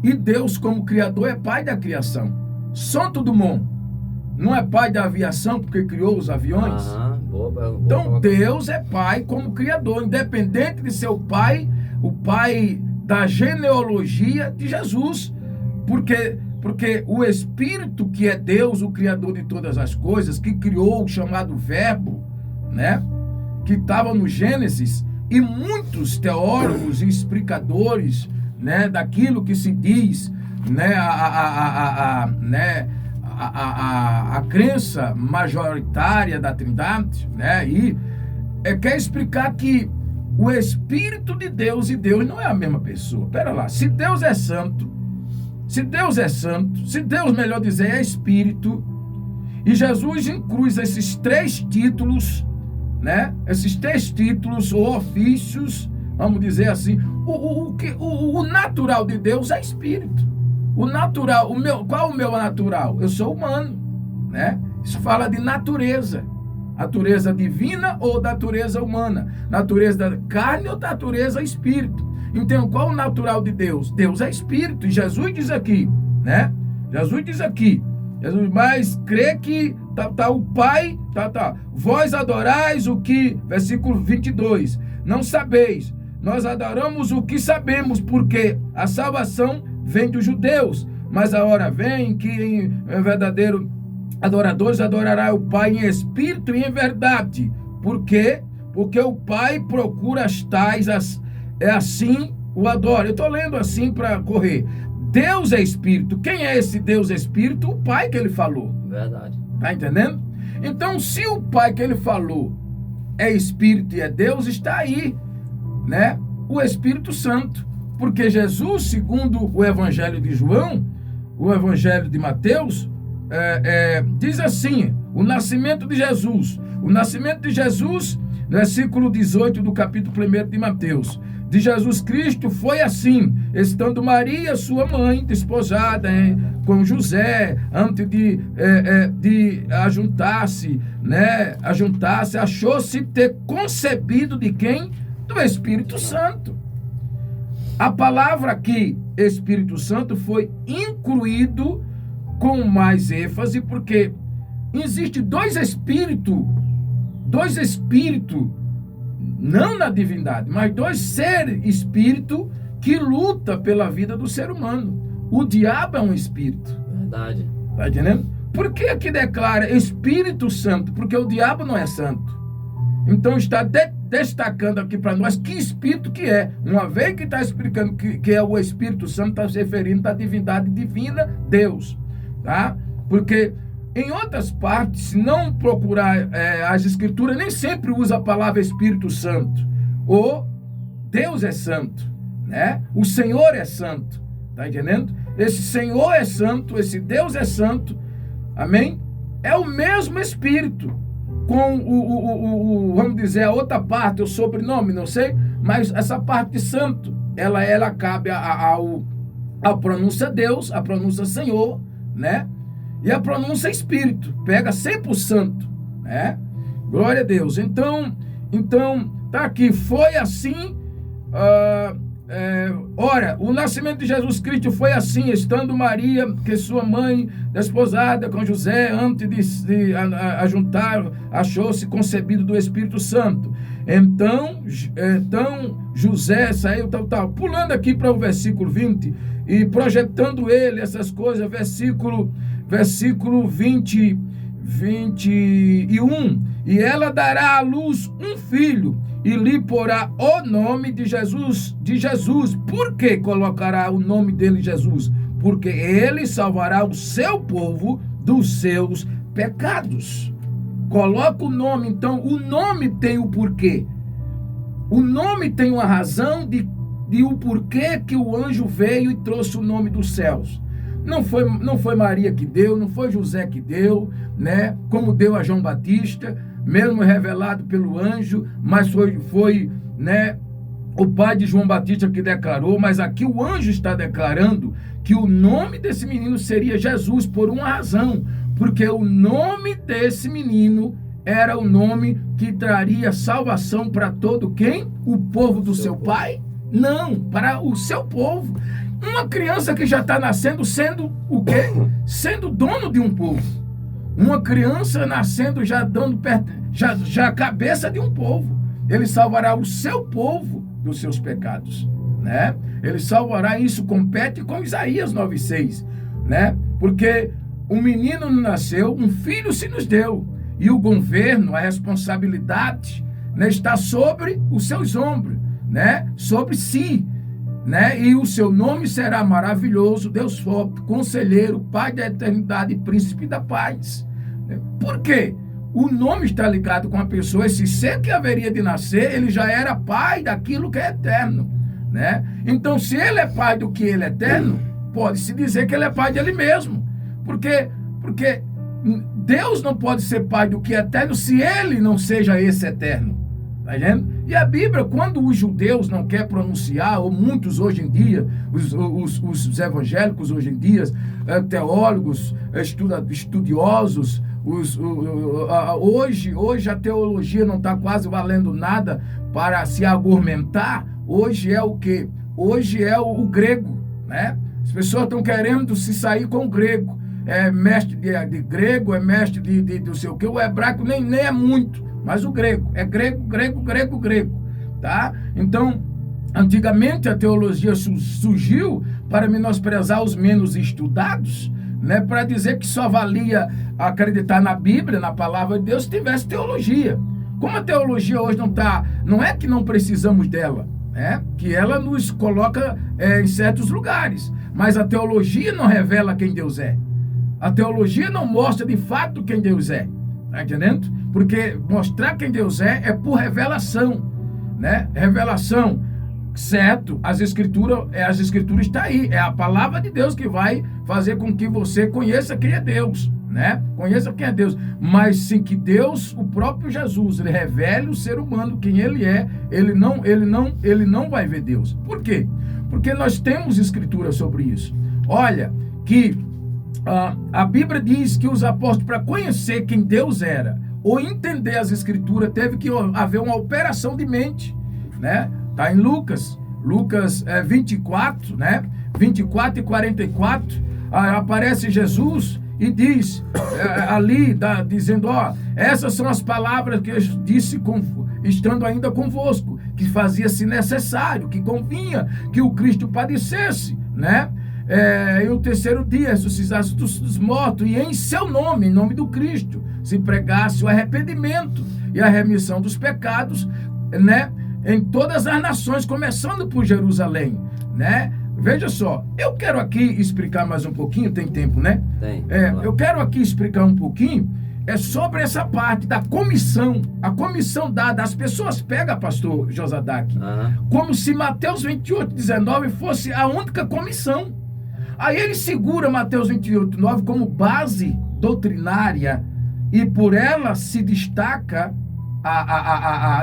E Deus, como Criador, é Pai da criação. Santo Dumont não é Pai da aviação porque criou os aviões? Então, Deus é Pai como Criador, independente de ser o Pai da genealogia de Jesus. Porque o Espírito, que é Deus, o Criador de todas as coisas, que criou o chamado Verbo, né, que estava no Gênesis, e muitos teólogos e explicadores, né, daquilo que se diz, né, a crença majoritária da Trindade, né, e quer explicar que o Espírito de Deus e Deus não é a mesma pessoa. Pera lá, se Deus é santo, se Deus, melhor dizer, é Espírito, e Jesus inclui esses três títulos, né? Esses três títulos ou ofícios, vamos dizer assim, o natural de Deus é Espírito. O natural, qual o meu natural? Eu sou humano, né? Isso fala de natureza. Natureza divina ou natureza humana? Natureza da carne ou natureza espírito? Então, qual o natural de Deus? Deus é espírito. E Jesus diz aqui, né? Jesus, mas crê que o Pai, vós adorais o que, versículo 22, não sabeis, nós adoramos o que sabemos, porque a salvação vem dos judeus, mas a hora vem que em verdadeiro adoradores adorará o Pai em espírito e em verdade. Por quê? Porque o Pai procura as tais, assim o adora. Eu estou lendo assim para correr. Deus é espírito. Quem é esse Deus espírito? O Pai que ele falou. Verdade. Tá entendendo? Então, se o Pai que ele falou é espírito e é Deus, está aí, né? O Espírito Santo. Porque Jesus, segundo o Evangelho de João, o Evangelho de Mateus, diz assim, o nascimento de Jesus. O nascimento de Jesus, versículo 18 do capítulo 1 de Mateus. De Jesus Cristo foi assim, estando Maria, sua mãe, desposada com José, antes de ajuntar-se, né? Achou-se ter concebido de quem? Do Espírito Santo. A palavra aqui, Espírito Santo, foi incluído com mais ênfase, porque existem dois espíritos, não na divindade, mas dois seres espírito que luta pela vida do ser humano. O diabo é um espírito. Verdade. Tá entendendo? Por que aqui declara Espírito Santo? Porque o diabo não é santo. Então está destacando aqui para nós que espírito que é. Uma vez que está explicando que é o Espírito Santo, está se referindo à divindade divina, Deus. Tá? Porque em outras partes, se não procurar as escrituras, nem sempre usa a palavra Espírito Santo. Ou Deus é santo, né? O Senhor é santo. Tá entendendo? Esse Senhor é santo, esse Deus é santo. Amém? É o mesmo Espírito. Com vamos dizer, a outra parte, o sobrenome, não sei, mas essa parte de santo, ela cabe a pronúncia Deus, a pronúncia Senhor, né? E a pronúncia Espírito, pega sempre o santo, né? Glória a Deus. Então, tá aqui, foi assim, ora, o nascimento de Jesus Cristo foi assim, estando Maria, que sua mãe, desposada com José, antes de ajuntar, achou-se concebido do Espírito Santo. Então José saiu, pulando aqui para o versículo 20, e projetando ele essas coisas, versículo 21, e ela dará à luz um filho, e lhe porá o nome de Jesus. Por que colocará o nome dele Jesus? Porque ele salvará o seu povo dos seus pecados. Coloca o nome, então, o nome tem o porquê. O nome tem uma razão de o porquê que o anjo veio e trouxe o nome dos céus. Não foi Maria que deu, não foi José que deu, né? Como deu a João Batista, mesmo revelado pelo anjo, mas foi, né, o pai de João Batista que declarou. Mas aqui o anjo está declarando que o nome desse menino seria Jesus por uma razão, porque o nome desse menino era o nome que traria salvação para todo quem? O povo do seu pai? Não, para o seu povo. Uma criança que já está nascendo sendo o quê? Sendo dono de um povo. Uma criança nascendo já a cabeça de um povo. Ele salvará o seu povo dos seus pecados, né? Ele salvará, isso compete com Isaías 9:6, né? Porque um menino nasceu, um filho se nos deu, e o governo, a responsabilidade, né, está sobre os seus ombros, né? Sobre si, né? E o seu nome será maravilhoso, Deus forte, conselheiro, Pai da eternidade, príncipe da paz. Por quê? O nome está ligado com a pessoa. Esse ser que haveria de nascer, ele já era pai daquilo que é eterno, né? Então, se ele é pai do que ele é eterno, pode-se dizer que ele é pai dele mesmo. Porque Deus não pode ser pai do que é eterno se ele não seja esse eterno. Tá vendo? E a Bíblia, quando os judeus não querem pronunciar, ou muitos hoje em dia, os evangélicos hoje em dia, teólogos, estudiosos, hoje a teologia não está quase valendo nada para se argumentar. Hoje é o quê? Hoje é o grego, né? As pessoas estão querendo se sair com o grego. É mestre de grego, é mestre de não sei o quê. O hebraico nem é muito, mas o grego é grego, tá? Então, antigamente a teologia surgiu para menosprezar os menos estudados, né? Para dizer que só valia acreditar na Bíblia, na palavra de Deus, se tivesse teologia. Como a teologia hoje não é que não precisamos dela, né? Que ela nos coloca em certos lugares, mas a teologia não revela quem Deus é. A teologia não mostra de fato quem Deus é, tá entendendo? Porque mostrar quem Deus é por revelação, né? Revelação, certo? As escrituras estão aí, é a palavra de Deus que vai fazer com que você conheça quem é Deus, né? Conheça quem é Deus, mas sim que Deus, o próprio Jesus, ele revele o ser humano quem ele é. Ele não vai ver Deus. Por quê? Porque nós temos escritura sobre isso. Olha que a Bíblia diz que os apóstolos, para conhecer quem Deus era ou entender as escrituras, teve que haver uma operação de mente, né? Tá em Lucas 24, né? 24 e 44, aparece Jesus e diz ali, dizendo, essas são as palavras que eu disse estando ainda convosco, que fazia-se necessário, que convinha que o Cristo padecesse, né? E o terceiro dia ressuscitasse dos mortos, e em seu nome, em nome do Cristo, se pregasse o arrependimento e a remissão dos pecados, né? Em todas as nações, começando por Jerusalém, né? Veja só, eu quero aqui explicar mais um pouquinho, tem tempo, né? Tem. Eu quero aqui explicar um pouquinho sobre essa parte da comissão, a comissão dada, as pessoas pegam, pastor Josadac, como se Mateus 28, 19 fosse a única comissão. Aí ele segura Mateus 28, 9 como base doutrinária, e por ela se destaca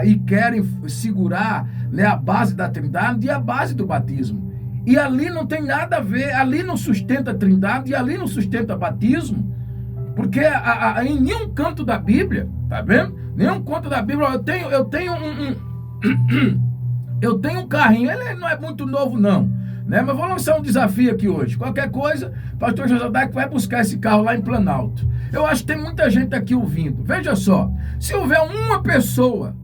e querem segurar, né, a base da Trindade e a base do batismo. E ali não tem nada a ver, ali não sustenta a Trindade e ali não sustenta batismo, porque em nenhum canto da Bíblia, tá vendo? Nenhum canto da Bíblia, eu tenho um carrinho, ele não é muito novo não, né? Mas vou lançar um desafio aqui hoje. Qualquer coisa, pastor Josadac vai buscar esse carro lá em Planalto. Eu acho que tem muita gente aqui ouvindo. Veja só, se houver uma pessoa,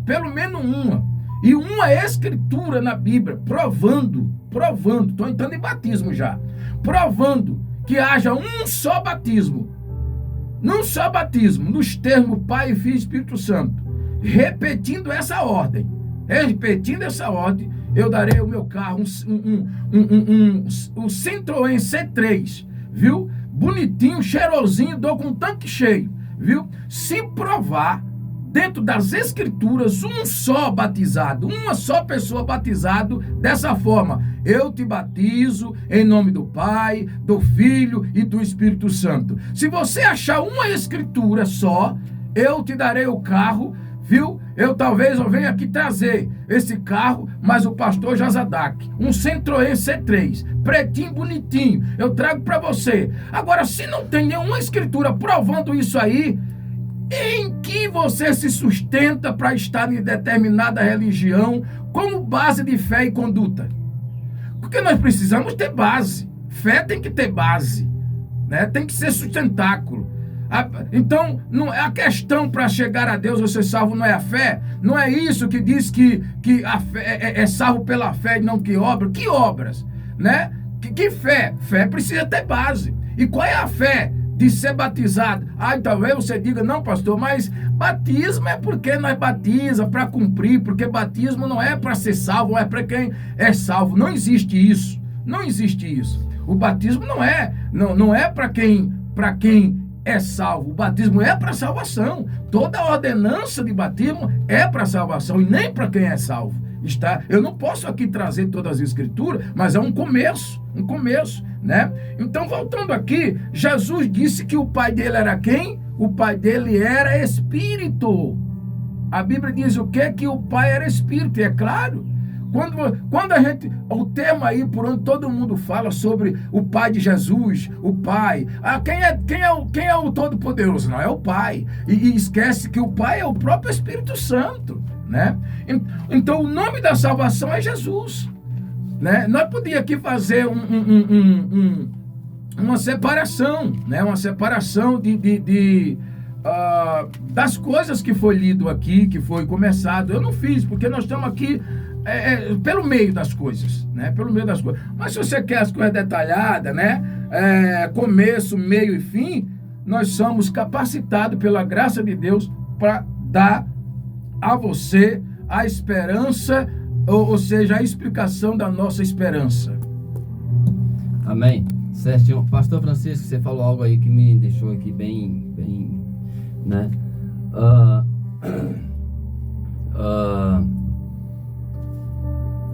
pelo menos uma, e uma escritura na Bíblia, provando, estou entrando em batismo já, provando que haja um só batismo, nos termos Pai, Filho e Espírito Santo, repetindo essa ordem, eu darei o meu carro, um Citroën C3, viu? Bonitinho, cheirosinho, dou com um tanque cheio, viu? Se provar dentro das escrituras um só batizado, uma só pessoa batizado dessa forma: eu te batizo em nome do Pai, do Filho e do Espírito Santo. Se você achar uma escritura só, eu te darei o carro, viu? Eu venha aqui trazer esse carro, mas o pastor Josadac, um Citroën C3, pretinho, bonitinho, eu trago para você. Agora, se não tem nenhuma escritura provando isso aí, em que você se sustenta para estar em determinada religião como base de fé e conduta? Porque nós precisamos ter base. Fé tem que ter base, né? Tem que ser sustentáculo. Então, a questão para chegar a Deus ou ser salvo não é a fé? Não é isso que diz que a fé é salvo pela fé e não que obras? Que obras? Né? Que fé? Fé precisa ter base. E qual é a fé de ser batizado? Talvez você diga, não, pastor, mas batismo é porque nós batiza para cumprir, porque batismo não é para ser salvo, é para quem é salvo. Não existe isso. Não existe isso. O batismo não é para quem é salvo. O batismo é para salvação. Toda a ordenança de batismo é para salvação e nem para quem é salvo. Eu não posso aqui trazer todas as escrituras, mas é um começo, né? Então, voltando aqui, Jesus disse que o pai dele era quem? O pai dele era Espírito. A Bíblia diz o quê? Que o pai era Espírito, e é claro. Quando a gente, o termo aí por onde todo mundo fala sobre o Pai de Jesus, o Pai, quem é o Todo-Poderoso? Não é o Pai, e esquece que o Pai é o próprio Espírito Santo, né? Então o nome da salvação é Jesus, né? Nós podíamos aqui fazer uma separação, né? Uma separação das coisas que foi lido aqui, que foi começado. Eu não fiz, porque nós estamos aqui pelo meio das coisas, né? Pelo meio das coisas. Mas se você quer as coisas detalhadas, né? Começo, meio e fim, nós somos capacitados pela graça de Deus para dar a você a esperança, ou seja, a explicação da nossa esperança. Amém. Certinho. Pastor Francisco, você falou algo aí que me deixou aqui bem, né?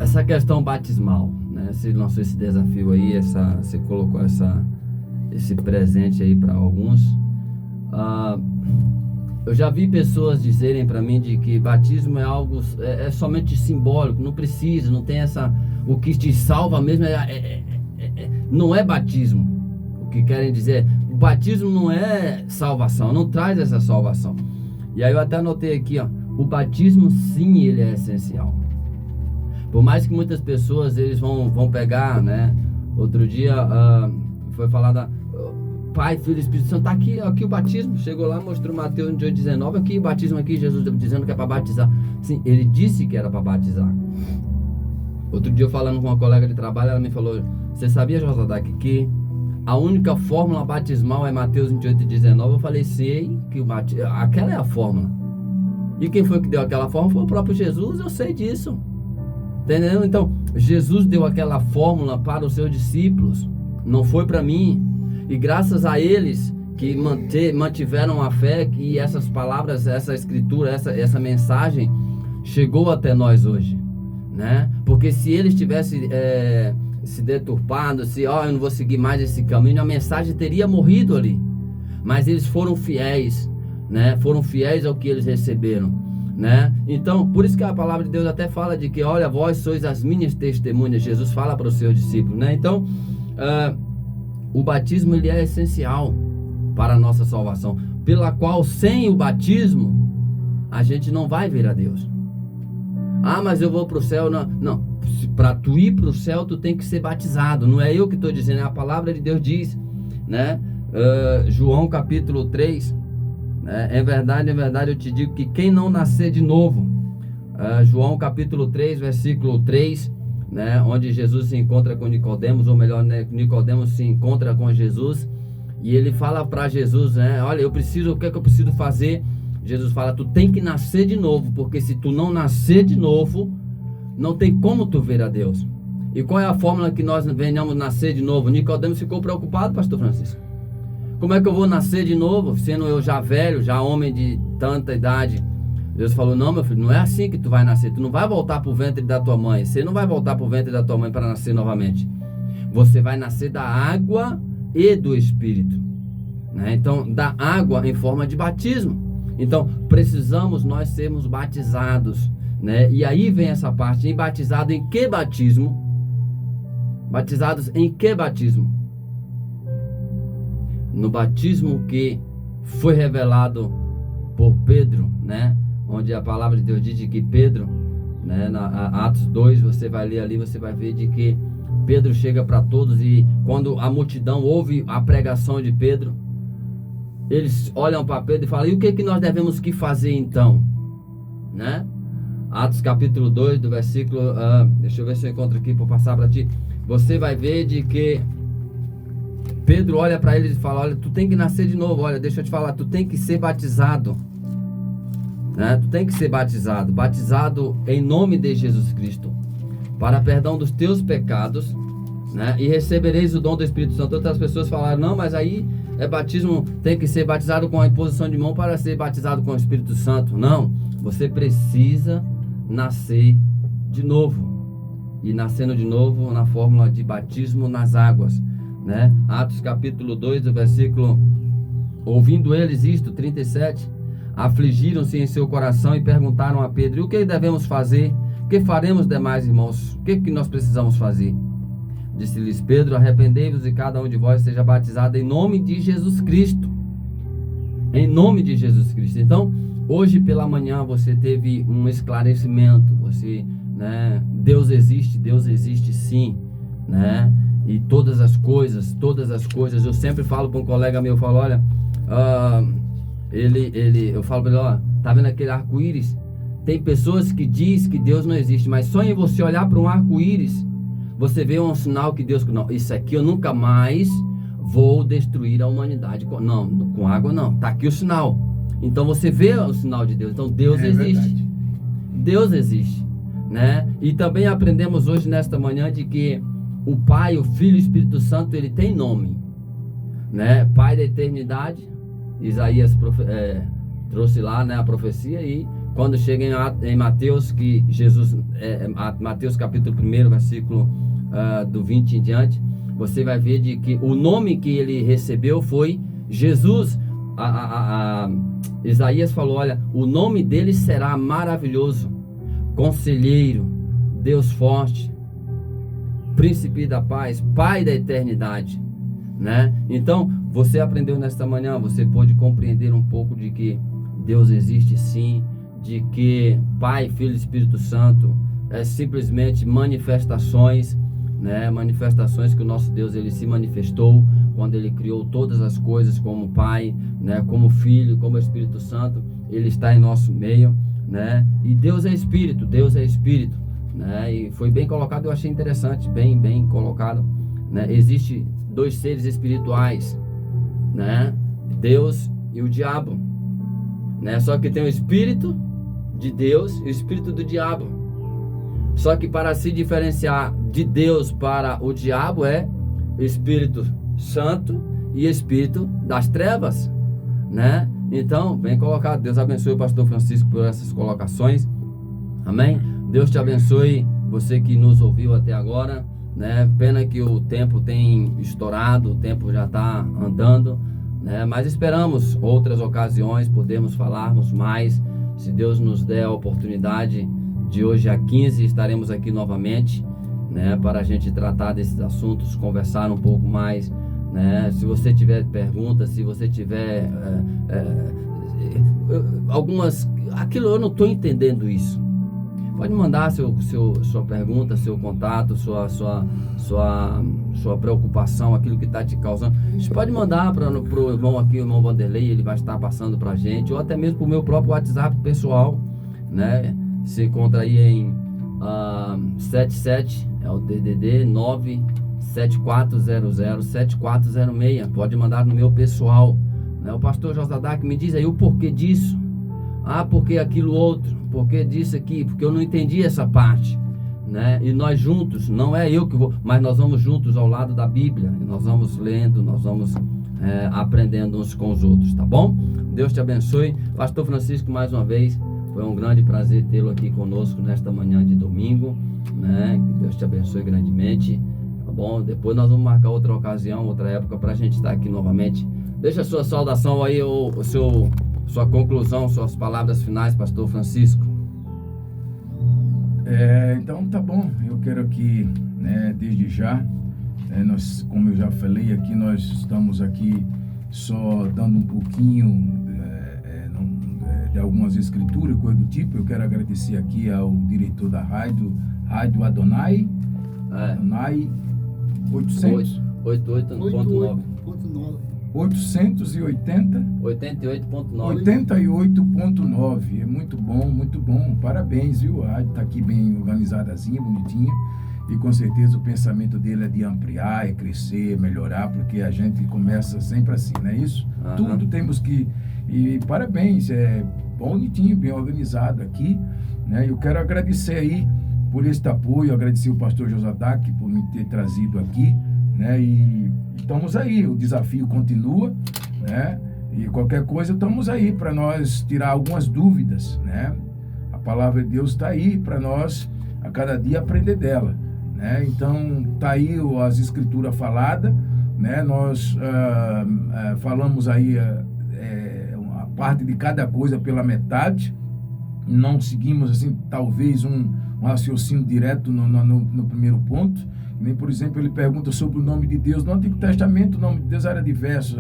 Essa questão batismal, né? Você lançou esse desafio aí, você colocou esse presente aí para alguns. Eu já vi pessoas dizerem para mim de que batismo é algo somente simbólico, não precisa, não tem o que te salva mesmo não é batismo. O que querem dizer, o batismo não é salvação, não traz essa salvação. E aí eu até anotei aqui, o batismo sim, ele é essencial. Por mais que muitas pessoas eles vão pegar, né? Outro dia foi falada Pai, Filho e Espírito Santo, tá aqui o batismo. Chegou lá, mostrou Mateus 18:19, aqui o batismo aqui, Jesus dizendo que é para batizar. Sim, ele disse que era para batizar. Outro dia eu falando com uma colega de trabalho, ela me falou: você sabia, Josadak, que a única fórmula batismal é Mateus 28:19? Eu falei: sei, que aquela é a fórmula. E quem foi que deu aquela fórmula? Foi o próprio Jesus, eu sei disso. Entendeu? Então, Jesus deu aquela fórmula para os seus discípulos, não foi para mim. E graças a eles que mantiveram a fé, que essas palavras, essa escritura, essa mensagem chegou até nós hoje, né? Porque se eles tivessem se deturpado, eu não vou seguir mais esse caminho, a mensagem teria morrido ali. Mas eles foram fiéis, né? Foram fiéis ao que eles receberam, né? Então, por isso que a palavra de Deus até fala de que, olha, vós sois as minhas testemunhas. Jesus fala para os seus discípulos, né? Então, o batismo, ele é essencial para a nossa salvação, pela qual sem o batismo a gente não vai ver a Deus. Mas eu vou para o céu. Não, para tu ir para o céu tu tem que ser batizado. Não é eu que estou dizendo, a palavra de Deus diz, né? João capítulo 3, né? Em verdade eu te digo que quem não nascer de novo, João capítulo 3, versículo 3, né, onde Jesus se encontra com Nicodemos, ou melhor, né, Nicodemos se encontra com Jesus, e ele fala para Jesus, né, olha, o que é que eu preciso fazer? Jesus fala: tu tem que nascer de novo, porque se tu não nascer de novo, não tem como tu ver a Deus. E qual é a fórmula que nós venhamos nascer de novo? Nicodemos ficou preocupado, pastor Francisco. Como é que eu vou nascer de novo, sendo eu já velho, já homem de tanta idade? Deus falou: não, meu filho, não é assim que tu vai nascer. Tu não vai voltar para o ventre da tua mãe. Você não vai voltar para o ventre da tua mãe para nascer novamente. Você vai nascer da água e do Espírito, né? Então, da água em forma de batismo. Então, precisamos nós sermos batizados, né? E aí vem essa parte: em batizado em que batismo? Batizados em que batismo? No batismo que foi revelado por Pedro, né? Onde a palavra de Deus diz de que Pedro, né, Atos 2, você vai ler ali, você vai ver de que Pedro chega para todos, e quando a multidão ouve a pregação de Pedro, eles olham para Pedro e falam: e o que nós devemos que fazer então? Né? Atos capítulo 2, do versículo, deixa eu ver se eu encontro aqui para passar para ti. Você vai ver de que Pedro olha para eles e fala: olha, tu tem que nascer de novo, olha, deixa eu te falar, tu tem que ser batizado, né? Tu tem que ser batizado em nome de Jesus Cristo, para perdão dos teus pecados, né? E recebereis o dom do Espírito Santo. Outras pessoas falaram: não, mas aí batismo, tem que ser batizado com a imposição de mão para ser batizado com o Espírito Santo. Não, você precisa nascer de novo, e nascendo de novo na fórmula de batismo nas águas, né? Atos capítulo 2, do versículo: ouvindo eles isto, 37, afligiram-se em seu coração e perguntaram a Pedro: e o que devemos fazer? O que faremos, demais irmãos? O que nós precisamos fazer? Disse-lhes Pedro: arrependei-vos e cada um de vós seja batizado em nome de Jesus Cristo. Em nome de Jesus Cristo. Então, hoje pela manhã você teve um esclarecimento. Você, né, Deus existe sim, né? E todas as coisas, eu sempre falo para um colega meu, eu falo: olha, eu falo para ele: ó, tá vendo aquele arco-íris? Tem pessoas que diz que Deus não existe, mas só em você olhar para um arco-íris, você vê um sinal que Deus, não, isso aqui eu nunca mais vou destruir a humanidade, não, com água não, tá aqui o sinal. Então você vê o sinal de Deus. Então Deus existe. Verdade. Deus existe, né? E também aprendemos hoje nesta manhã de que o Pai, o Filho e o Espírito Santo, ele tem nome, né? Pai da eternidade, Isaías trouxe lá, né, a profecia. E quando chega em Mateus, que Jesus, Mateus capítulo 1, versículo do 20 em diante, você vai ver de que o nome que ele recebeu foi Jesus. Isaías falou: olha, o nome dele será maravilhoso, Conselheiro, Deus forte, Príncipe da paz, Pai da eternidade, né? Então, você aprendeu nesta manhã, você pôde compreender um pouco de que Deus existe sim, de que Pai, Filho e Espírito Santo é simplesmente manifestações, né? Manifestações que o nosso Deus, ele se manifestou quando Ele criou todas as coisas como Pai, né? Como Filho, como Espírito Santo, Ele está em nosso meio, né? E Deus é Espírito, né? E foi bem colocado, eu achei interessante, bem colocado, né? Existe dois seres espirituais, né? Deus e o diabo, né? Só que tem o Espírito de Deus e o Espírito do diabo. Só que para se diferenciar de Deus para o diabo é Espírito Santo e Espírito das trevas, né? Então, bem colocado. Deus abençoe o pastor Francisco por essas colocações. Amém? Deus te abençoe, você que nos ouviu até agora, né? Pena que o tempo tem estourado, o tempo já está andando, né? Mas esperamos outras ocasiões, podemos falarmos mais. Se Deus nos der a oportunidade, de hoje a 15 estaremos aqui novamente, né? Para a gente tratar desses assuntos, conversar um pouco mais, né? Se você tiver perguntas, se você tiver algumas... Aquilo eu não estou entendendo isso. Pode mandar sua pergunta, seu contato, sua preocupação, aquilo que está te causando. Você pode mandar para o irmão aqui, o irmão Vanderlei, ele vai estar passando para a gente, ou até mesmo para o meu próprio WhatsApp pessoal, né? Se encontra aí em 77, é o DDD 974007406. Pode mandar no meu pessoal, né? O pastor Josadac, me diz aí o porquê disso. Porque aquilo outro, porque disso aqui, porque eu não entendi essa parte, né? E nós juntos, não é eu que vou, mas nós vamos juntos ao lado da Bíblia, e nós vamos lendo, nós vamos aprendendo uns com os outros, tá bom? Deus te abençoe. Pastor Francisco, mais uma vez, foi um grande prazer tê-lo aqui conosco nesta manhã de domingo, né? Que Deus te abençoe grandemente, tá bom? Depois nós vamos marcar outra ocasião, outra época, para a gente estar aqui novamente. Deixa a sua saudação aí, sua conclusão, suas palavras finais, pastor Francisco. Então tá bom, eu quero aqui, né, desde já, nós, como eu já falei aqui, nós estamos aqui só dando um pouquinho de algumas escrituras, coisa do tipo. Eu quero agradecer aqui ao diretor da Rádio Adonai, Adonai 88.9. 88.9. É muito bom. Parabéns, viu? A rádio tá aqui bem organizadazinha, bonitinha. E com certeza o pensamento dele é de ampliar, é crescer, melhorar, porque a gente começa sempre assim, não é isso? Tudo temos que... E parabéns, bonitinho, bem organizado aqui, né? Eu quero agradecer aí por este apoio, agradecer o pastor Josadac por me ter trazido aqui, né? E estamos aí, o desafio continua, né? E qualquer coisa estamos aí para nós tirar algumas dúvidas, né? A palavra de Deus está aí para nós a cada dia aprender dela, né? Então tá aí as escrituras faladas, né? Nós falamos aí a parte de cada coisa pela metade, não seguimos assim talvez um raciocínio direto no primeiro ponto. Nem, por exemplo, ele pergunta sobre o nome de Deus. No Antigo Testamento o nome de Deus era diverso,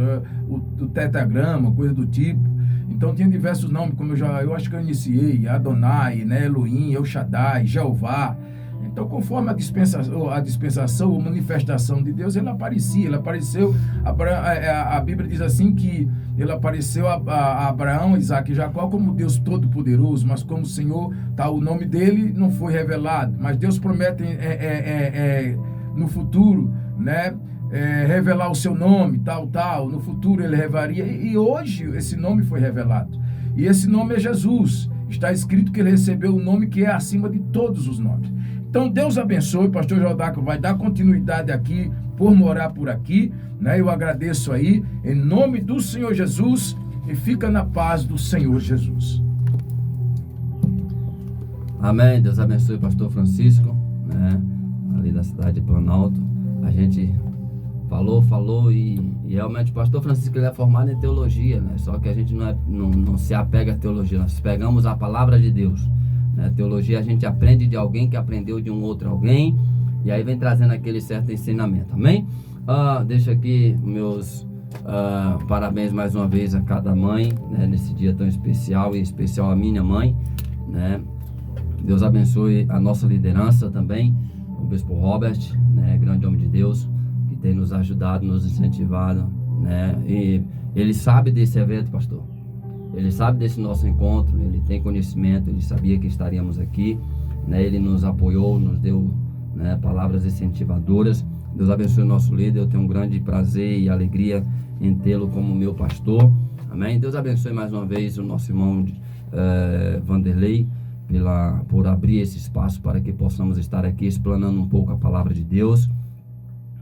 o tetragrama, coisa do tipo. Então tinha diversos nomes, como eu acho que eu iniciei, Adonai, né, Elohim, El Shaddai, Jeová. Então, conforme a dispensação ou manifestação de Deus, ele apareceu, a Bíblia diz assim que ele apareceu a Abraão, Isaac e Jacó como Deus Todo-Poderoso, mas como Senhor, o nome dele não foi revelado, mas Deus promete no futuro, né, revelar o seu nome, tal, no futuro ele revelaria, e hoje esse nome foi revelado, e esse nome é Jesus. Está escrito que ele recebeu o nome que é acima de todos os nomes. Então Deus abençoe, o pastor Jodaco vai dar continuidade aqui, por morar por aqui, né? Eu agradeço aí, em nome do Senhor Jesus, e fica na paz do Senhor Jesus. Amém, Deus abençoe o pastor Francisco, né? Ali da cidade de Planalto. A gente falou e realmente o pastor Francisco ele é formado em teologia, né? Só que a gente não se apega à teologia, nós pegamos a palavra de Deus. Teologia a gente aprende de alguém que aprendeu de um outro alguém, e aí vem trazendo aquele certo ensinamento, amém? Deixo aqui meus parabéns mais uma vez a cada mãe, né, nesse dia tão especial, e especial a minha mãe, né? Deus abençoe a nossa liderança também, o bispo Robert, né, grande homem de Deus, que tem nos ajudado, nos incentivado, né? E ele sabe desse evento, pastor. Ele sabe desse nosso encontro, ele tem conhecimento, ele sabia que estaríamos aqui, né? Ele nos apoiou, nos deu, né, palavras incentivadoras. Deus abençoe o nosso líder. Eu tenho um grande prazer e alegria em tê-lo como meu pastor. Amém? Deus abençoe mais uma vez o nosso irmão Vanderlei por abrir esse espaço para que possamos estar aqui explanando um pouco a palavra de Deus.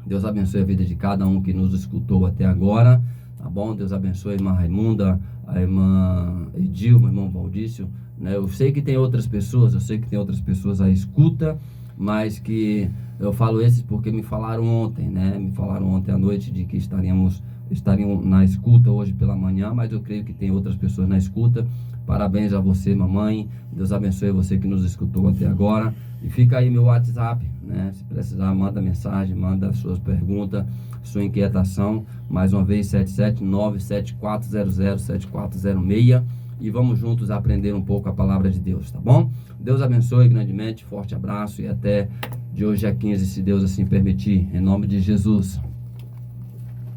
Deus abençoe a vida de cada um que nos escutou até agora, tá bom? Deus abençoe a irmã Raimunda, a irmã Edilma, o irmão Valdício, né? Eu sei que tem outras pessoas à escuta, mas que eu falo esses porque me falaram ontem, né? Me falaram ontem à noite de que estariam na escuta hoje pela manhã, mas eu creio que tem outras pessoas na escuta. Parabéns a você, mamãe. Deus abençoe você que nos escutou até agora. E fica aí meu WhatsApp, né? Se precisar, manda mensagem, manda suas perguntas, sua inquietação. Mais uma vez, 779-7400-7406. E vamos juntos aprender um pouco a palavra de Deus, tá bom? Deus abençoe grandemente, forte abraço e até de hoje a 15, se Deus assim permitir, em nome de Jesus.